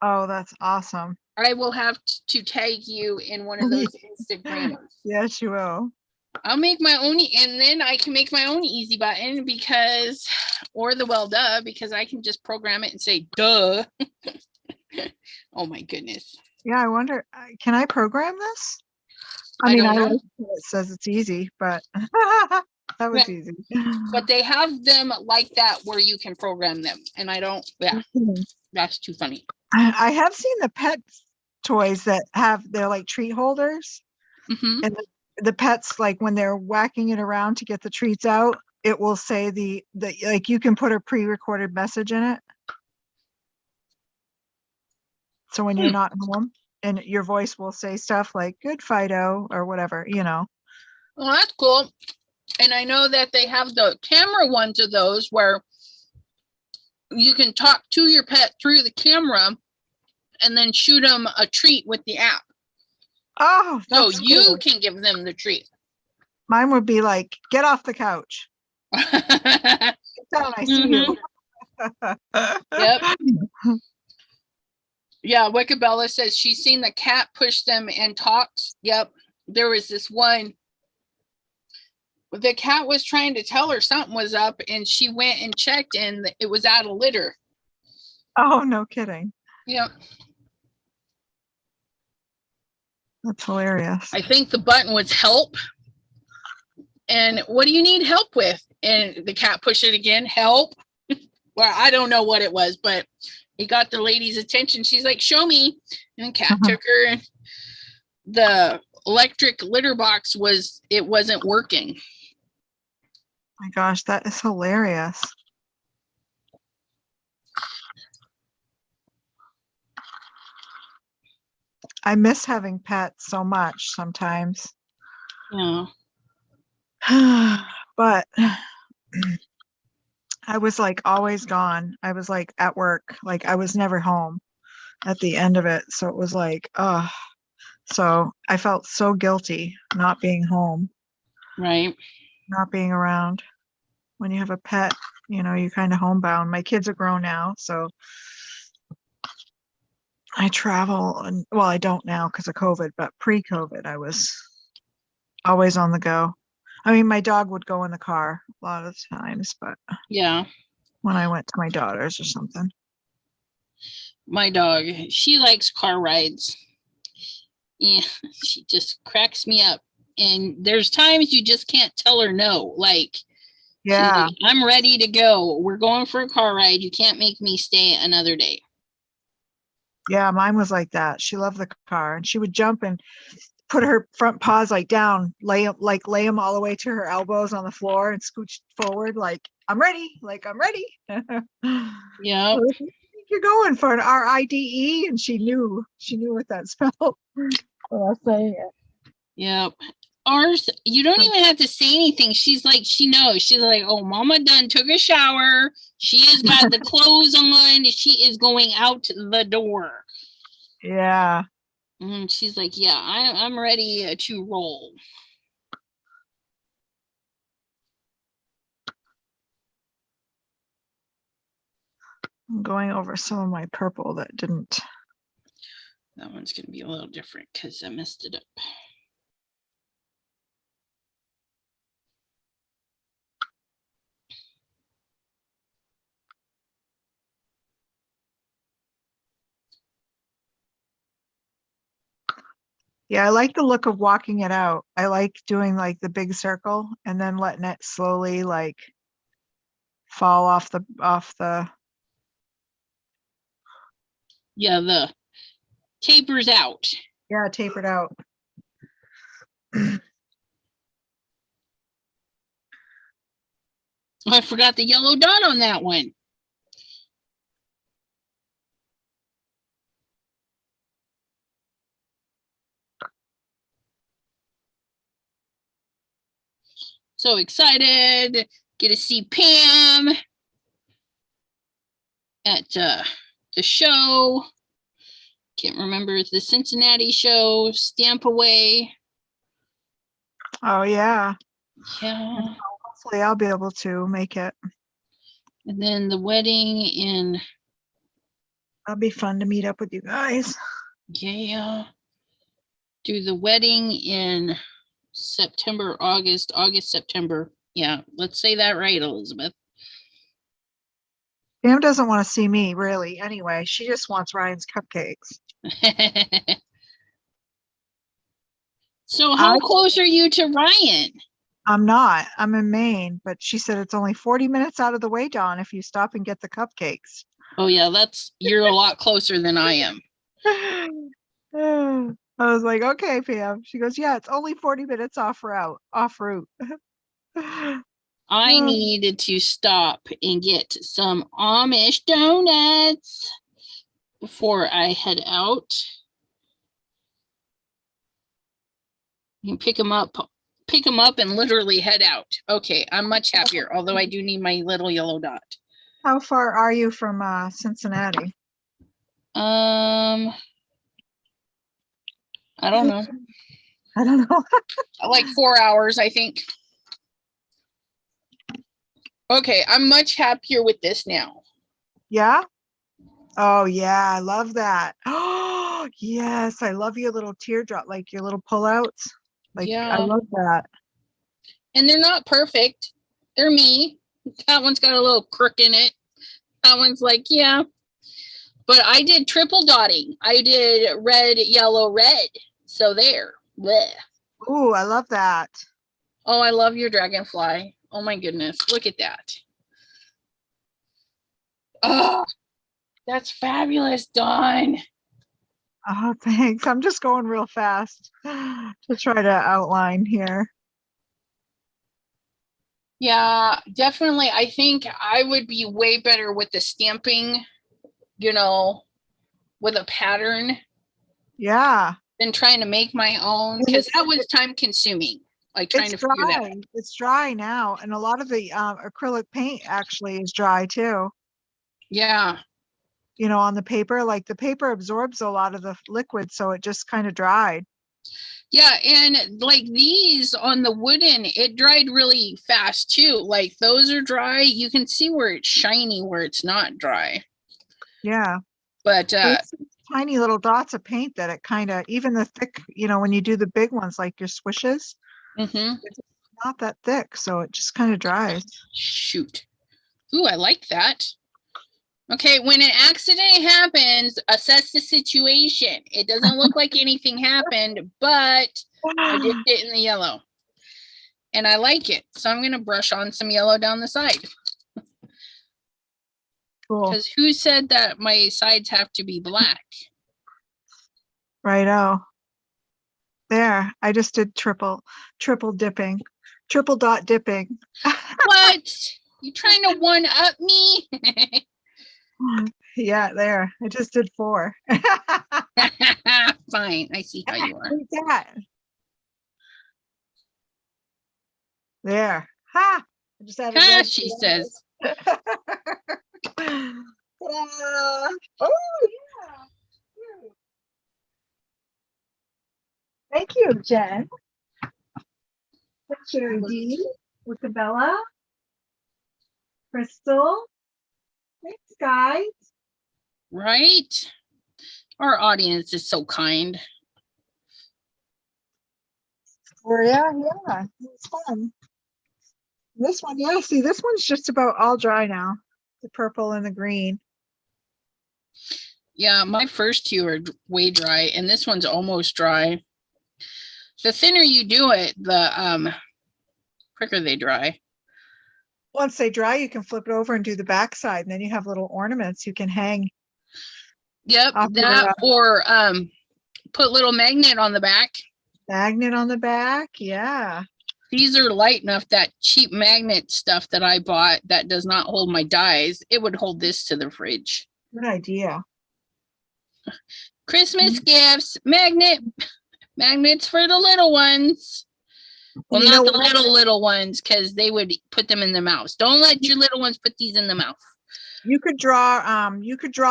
Oh, that's awesome. I will have to tag you in one of those Instagrams. Yes, you will. I'll make my own, and then I can make my own easy button because, or the well duh, because I can just program it and say duh. Oh my goodness. Yeah, I wonder, can I program this? I don't know. Like it says it's easy, but that was easy. But they have them like that where you can program them, and I don't, that's too funny. I have seen the pet toys that they're like treat holders. Mm-hmm. And the pets, like when they're whacking it around to get the treats out, it will say the like you can put a pre-recorded message in it. So when you're not home, and your voice will say stuff like "Good Fido" or whatever, you know. Well, that's cool. And I know that they have the camera ones of those where you can talk to your pet through the camera and then shoot them a treat with the app. Oh, so that's you cool. can give them the treat. Mine would be like, "Get off the couch. Get down, I see you." Yep. Yeah, Wickabella says she's seen the cat push them and talks. Yep. There was this one. The cat was trying to tell her something was up, and she went and checked, and it was out of litter. Oh, no kidding. Yep. That's hilarious. I think the button was help. And what do you need help with? And the cat pushed it again, help. Well, I don't know what it was, but it got the lady's attention. She's like, show me. And the cat took her, and the electric litter box wasn't working. My gosh, that is hilarious. I miss having pets so much sometimes. Yeah. But I was like always gone. I was like at work. Like I was never home at the end of it. So it was like, so I felt so guilty not being home. Right. Not being around. When you have a pet, you know, you're kind of homebound. My kids are grown now, so I travel, and well, I don't now because of COVID, but pre-COVID, I was always on the go. I mean, my dog would go in the car a lot of times, but yeah, when I went to my daughter's or something. My dog, she likes car rides. Yeah, she just cracks me up. And there's times you just can't tell her no. Like, yeah, like, I'm ready to go. We're going for a car ride. You can't make me stay another day. Yeah, mine was like that. She loved the car, and she would jump and put her front paws like down, lay them all the way to her elbows on the floor and scooch forward like, I'm ready. Like, I'm ready. Yeah. You're going for an RIDE, and she knew what that spelled when I was saying it. Yep. Ours, you don't even have to say anything. She's like, she knows. She's like, oh, mama done took a shower. She has got the clothes on. She is going out the door. Yeah. And she's like, yeah, I'm ready to roll. I'm going over some of my purple that didn't. That one's going to be a little different because I messed it up. Yeah, I like the look of walking it out. I like doing like the big circle and then letting it slowly like fall off the Yeah, the tapers out. yeah, tapered out. Oh, I forgot the yellow dot on that one. So excited. Get to see Pam at the show. Can't remember the Cincinnati show. Stamp Away. Oh yeah. Yeah. Hopefully I'll be able to make it. And then the wedding in, That'll be fun to meet up with you guys. yeah. Do the wedding in September, August, September. Yeah, let's say that right, Elizabeth. Pam doesn't want to see me really anyway. She just wants Ryan's cupcakes. So how close are you to Ryan? I'm not. I'm in Maine, but she said it's only 40 minutes out of the way, Dawn, if you stop and get the cupcakes. Oh yeah, you're a lot closer than I am. I was like, okay, Pam. She goes, yeah, it's only 40 minutes off route. I needed to stop and get some Amish donuts before I head out. You can pick them up and literally head out. Okay, I'm much happier, although I do need my little yellow dot. How far are you from Cincinnati? I don't know. I don't know. Like 4 hours, I think. Okay, I'm much happier with this now. Yeah? Oh, yeah, I love that. Oh, yes, I love your little teardrop, like your little pullouts. Like, Yeah. I love that. And they're not perfect. They're me. That one's got a little crook in it. That one's like, yeah. But I did triple dotting. I did red, yellow, red. So there. Blech. Ooh, I love that. Oh, I love your dragonfly. Oh my goodness. Look at that. Oh, that's fabulous, Dawn. Oh, thanks. I'm just going real fast to try to outline here. Yeah, definitely. I think I would be way better with the stamping, with a pattern. Yeah. Than trying to make my own, because that was time consuming. Like trying to figure that out. It's dry now, and a lot of the acrylic paint actually is dry too. Yeah. On the paper, like the paper absorbs a lot of the liquid, so it just kind of dried. Yeah, and like these on the wooden, it dried really fast too. Like those are dry. You can see where it's shiny, where it's not dry. Yeah. But tiny little dots of paint that it kind of, even the thick, when you do the big ones like your swishes, it's not that thick, so it just kind of dries. Shoot. Ooh, I like that. Okay, when an accident happens, assess the situation. It doesn't look like anything happened, but I did it in the yellow. And I like it. So I'm going to brush on some yellow down the side. Cool. Because who said that my sides have to be black? Righto. There, I just did triple dipping, triple dot dipping. What? You trying to one up me? Yeah, there. I just did 4. Fine, I see how you are. Look at that. There. Ha! I just added red. She says. Oh, yeah. Thank you, Jen. Picture D with the Bella. Crystal. Thanks, guys. Right? Our audience is so kind. Or yeah, it's fun. This one, yeah, see, this one's just about all dry now. The purple and the green. Yeah, my first two are way dry, and this one's almost dry. The thinner you do it, the quicker they dry. Once they dry, you can flip it over and do the back side, and then you have little ornaments you can hang. Yep, off that your, or put little magnet on the back. magnet on the back, yeah. These are light enough, that cheap magnet stuff that I bought that does not hold my dies. It would hold this to the fridge. Good idea. Christmas gifts, magnets for the little ones. Well, You know not the what? little ones, because they would put them in the mouth. Don't let your little ones put these in the mouth. You could draw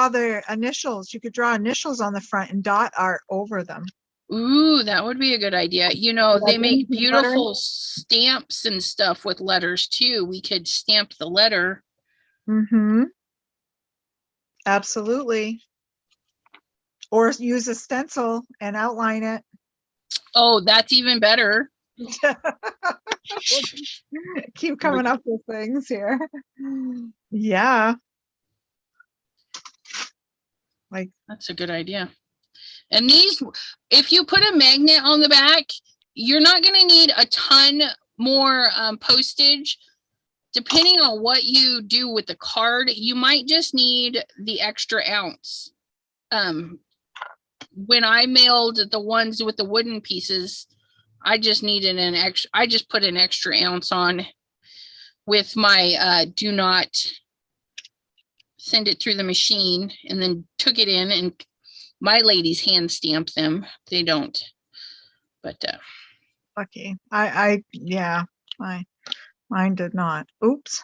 the initials. You could draw initials on the front and dot art over them. Ooh, that would be a good idea. You know, Like they make anything beautiful stamps and stuff with letters too. We could stamp the letter. Mm-hmm. Absolutely. Or use a stencil and outline it. Oh, that's even better. Keep coming up with things here. Yeah. Like, That's a good idea. And these, if you put a magnet on the back, you're not going to need a ton more postage. Depending on what you do with the card, you might just need the extra ounce. When I mailed the ones with the wooden pieces, I just needed an extra, I just put an extra ounce on with my do not send it through the machine, and then took it in, and my ladies hand stamp them. They don't, but lucky. Yeah, mine did not. Oops.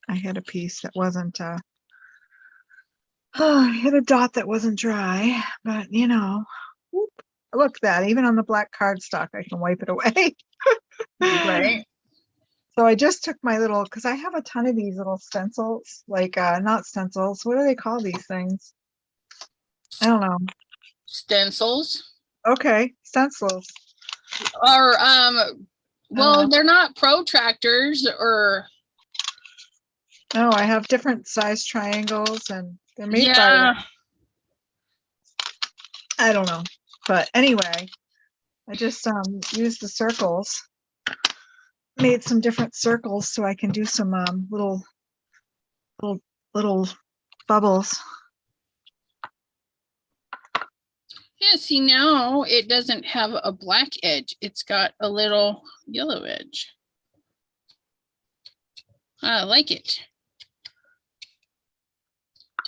I hit a piece that wasn't I hit a dot that wasn't dry, but you know, whoop. Look at that, even on the black cardstock, I can wipe it away. right. So I just took my little, because I have a ton of these little stencils, like not stencils, what do they call these things? I don't know. Stencils. Okay, stencils. Or well, they're not protractors, or no, I have different size triangles, and they're made by, yeah. I don't know, but anyway, I just used the circles, made some different circles so I can do some little bubbles. Yeah, see, now it doesn't have a black edge. It's got a little yellow edge. I like it.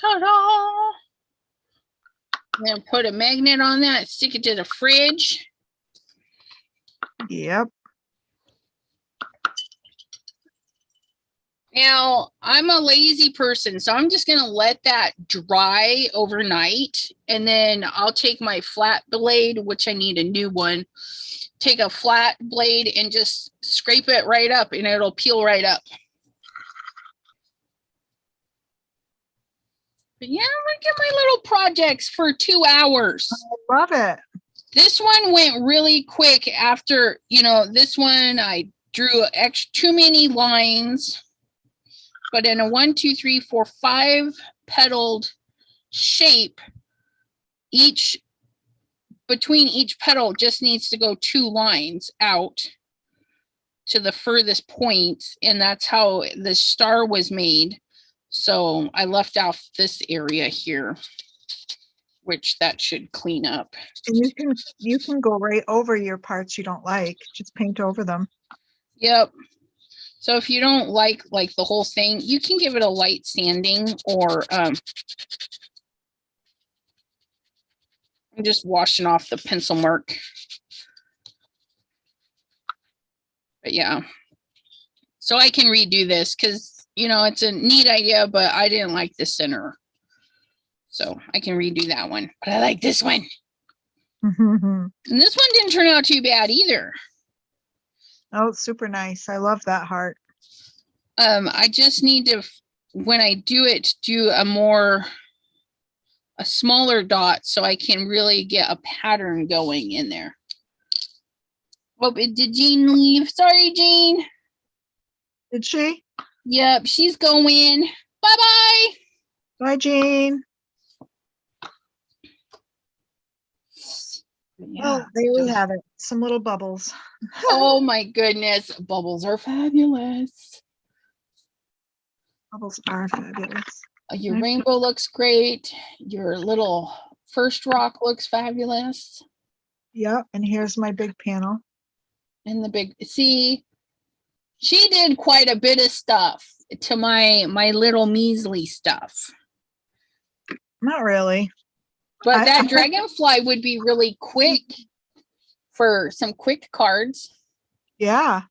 Ta-da! Then put a magnet on that, stick it to the fridge. Yep. Now, I'm a lazy person, so I'm just going to let that dry overnight, and then I'll take my flat blade, which I need a new one, take a flat blade and just scrape it right up, and it'll peel right up. But yeah, look at my little projects for 2 hours. I love it. This one went really quick after, you know, this one I drew too many lines. But in a 1, 2, 3, 4, 5 petaled shape, between each petal just needs to go 2 lines out to the furthest point, and that's how the star was made. So I left off this area here, which that should clean up. And you can go right over your parts you don't like, just paint over them. Yep. So if you don't like the whole thing, you can give it a light sanding, or I'm just washing off the pencil mark. But yeah, so I can redo this because, you know, it's a neat idea, but I didn't like the center. So I can redo that one, but I like this one. And this one didn't turn out too bad either. Oh, it's super nice. I love that heart. I just need to when I do it, do a smaller dot so I can really get a pattern going in there. Oh, did Jean leave? Sorry, Jean. Did she? Yep, she's going. Bye-bye. Bye, Jean. Yeah. Well, there we have it. Some little bubbles. Oh my goodness. Bubbles are fabulous. Bubbles are fabulous. Your rainbow looks great. Your little first rock looks fabulous. Yep. And here's my big panel. And the big, see, she did quite a bit of stuff to my little measly stuff. Not really. But that dragonfly would be really quick for some quick cards. Yeah,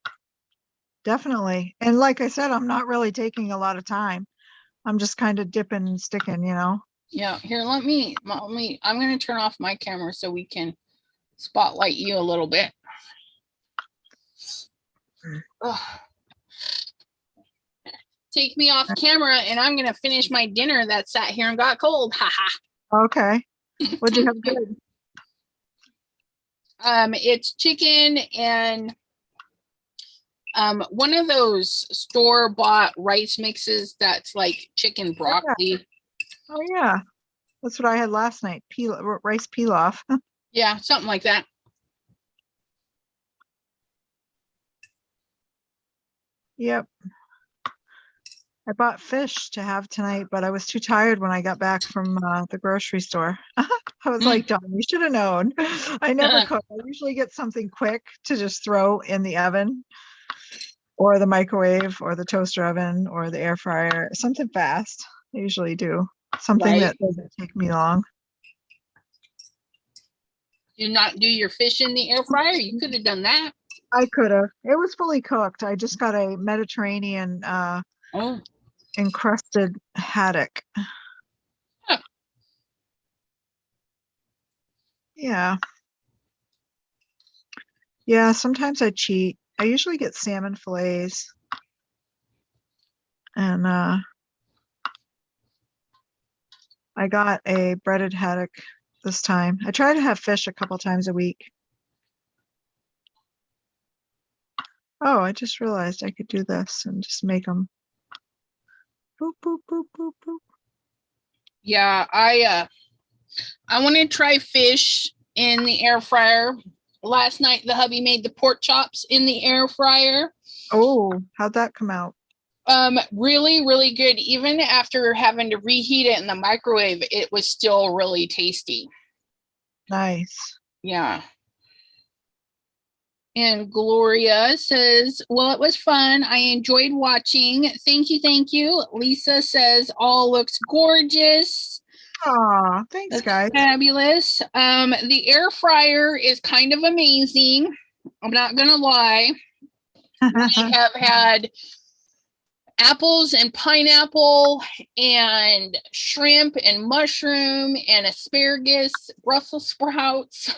definitely. And like I said, I'm not really taking a lot of time. I'm just kind of dipping and sticking, you know. Yeah, here, let me, I'm going to turn off my camera so we can spotlight you a little bit. Ugh. Take me off camera and I'm going to finish my dinner that sat here and got cold. Haha. Okay. What'd you have good? It's chicken and one of those store-bought rice mixes that's like chicken broccoli. Oh yeah, that's what I had last night. Rice pilaf. Yeah, something like that. Yep. I bought fish to have tonight, but I was too tired when I got back from the grocery store. I was like, Dawne, you should have known. I never cook. I usually get something quick to just throw in the oven or the microwave or the toaster oven or the air fryer, something fast. I usually do something that doesn't take me long. You not do your fish in the air fryer? You could have done that. I could have. It was fully cooked. I just got a Mediterranean encrusted haddock. Huh. Yeah. Yeah, sometimes I cheat. I usually get salmon fillets. And I got a breaded haddock this time. I try to have fish a couple times a week. Oh, I just realized I could do this and just make them boop, boop, boop, boop, boop. Yeah, I want to try fish in the air fryer. Last night, the hubby made the pork chops in the air fryer. Oh, how'd that come out? Really, really good. Even after having to reheat it in the microwave, it was still really tasty. Nice. Yeah. And Gloria says, well, it was fun. I enjoyed watching. Thank you. Thank you. Lisa says, all looks gorgeous. Aw, thanks, That's guys. fabulous. The air fryer is kind of amazing. I'm not going to lie. We have had apples and pineapple and shrimp and mushroom and asparagus, Brussels sprouts.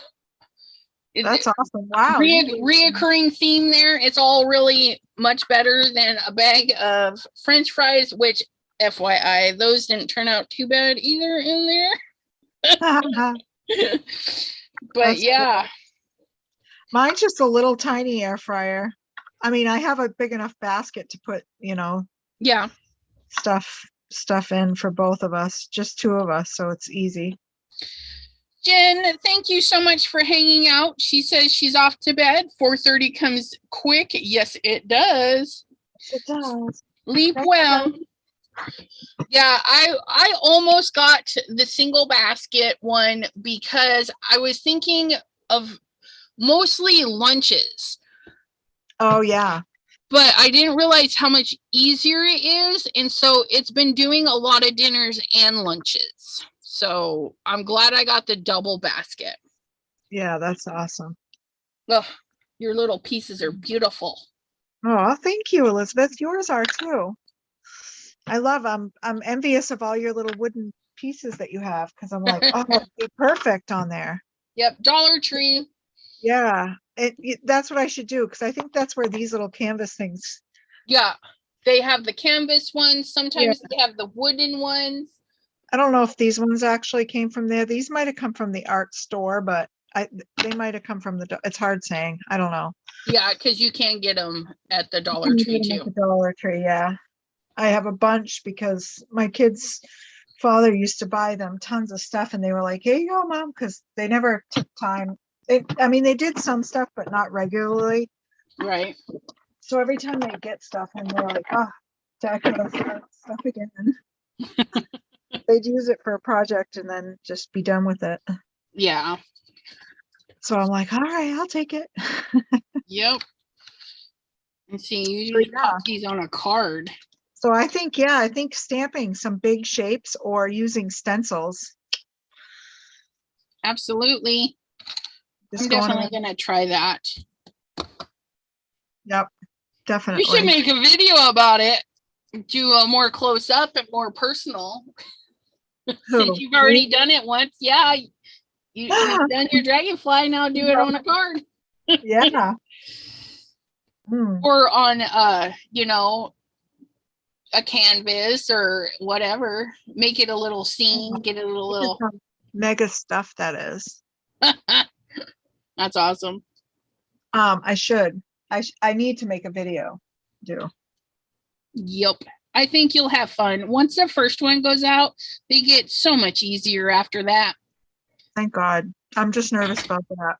That's awesome. Wow. Reoccurring theme there. It's all really much better than a bag of French fries, which FYI, those didn't turn out too bad either in there. But That's yeah. cool. Mine's just a little tiny air fryer. I mean, I have a big enough basket to put, you know, Yeah. stuff in for both of us, just two of us, so it's easy. Jen, thank you so much for hanging out. She says she's off to bed. 4:30 comes quick. Yes, it does. It does. Leap well. Yeah, I almost got the single basket one because I was thinking of mostly lunches. Oh, yeah. But I didn't realize how much easier it is. And so it's been doing a lot of dinners and lunches. So I'm glad I got the double basket. Yeah, that's awesome. Ugh, your little pieces are beautiful. Oh, thank you, Elizabeth. Yours are too. I love, I'm envious of all your little wooden pieces that you have because I'm like, oh, it'd be perfect on there. Yep, Dollar Tree. Yeah, that's what I should do because I think that's where these little canvas things Yeah. They have the canvas ones. Sometimes they have the wooden ones. I don't know if these ones actually came from there. These might have come from the art store, but they might have come from it's hard saying. I don't know. Yeah, because you can get them at the Dollar You Tree can get 'em too. at the Dollar Tree, yeah. I have a bunch because my kids' father used to buy them tons of stuff, and they were like, "Here you go, Mom," because they never took time. I mean, they did some stuff, but not regularly. Right. So every time they get stuff, and they're like, "Oh, Dad, I gotta start stuff again." They'd use it for a project and then just be done with it. Yeah. So I'm like, all right, I'll take it. Yep. And see, you usually Yeah. pop these on a card. So I think stamping some big shapes or using stencils. Absolutely. Just I'm definitely going to try that. Yep, definitely. You should make a video about it. Do a more close up and more personal. Since you've already done it once. Yeah. You've done your dragonfly, now do it on a card. Yeah. Or on you know, a canvas or whatever. Make it a little scene, get it a little mega stuff that is. That's awesome. I need to make a video. Yep. I think you'll have fun. Once the first one goes out, they get so much easier after that. Thank God. I'm just nervous about that.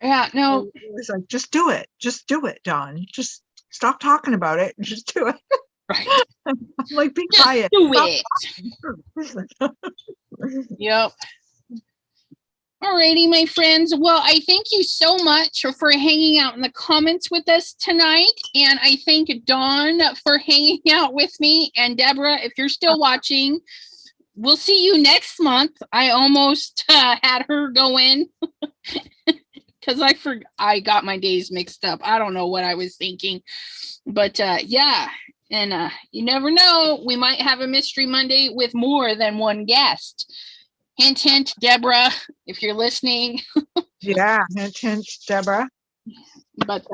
Yeah, no. It was like, just do it. Just do it, Dawn. Just stop talking about it and just do it. Right. I'm like, be quiet. Do it. Yep. Alrighty, my friends. Well, I thank you so much for hanging out in the comments with us tonight. And I thank Dawne for hanging out with me. And Deborah, if you're still watching, we'll see you next month. I almost had her go in because I got my days mixed up. I don't know what I was thinking. But yeah. And you never know. We might have a Mystery Monday with more than one guest. Hint, hint, Deborah, if you're listening. Yeah, hint, hint, Deborah. But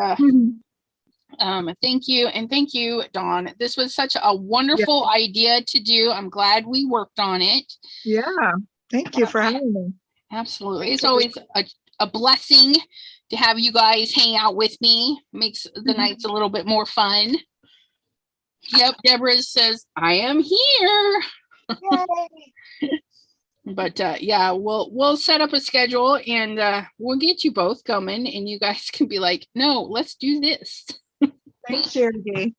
thank you. And thank you, Dawne. This was such a wonderful idea to do. I'm glad we worked on it. Yeah, thank you for having me. Absolutely. It's always a blessing to have you guys hang out with me. Makes the nights a little bit more fun. Yep, Deborah says, I am here. Yay. But yeah, we'll set up a schedule and we'll get you both coming and you guys can be like, no, let's do this. Thanks, Charity.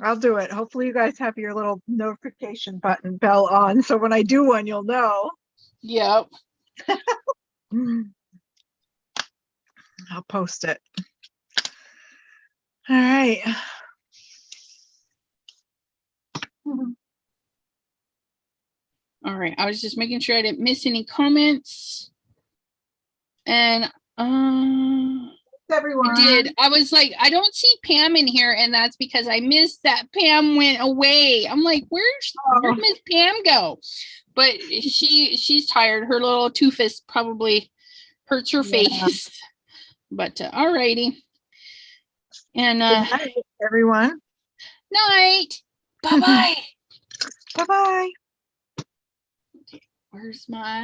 I'll do it. Hopefully you guys have your little notification bell on, so when I do one, you'll know. Yep. I'll post it. All right. All right. I was just making sure I didn't miss any comments. And everyone. I did. I was like, I don't see Pam in here, and that's because I missed that Pam went away. I'm like, where'd Miss Pam go? But she's tired. Her little toothless probably hurts her face. But all righty. And good night, everyone. Night. Bye-bye. Bye-bye. Where's my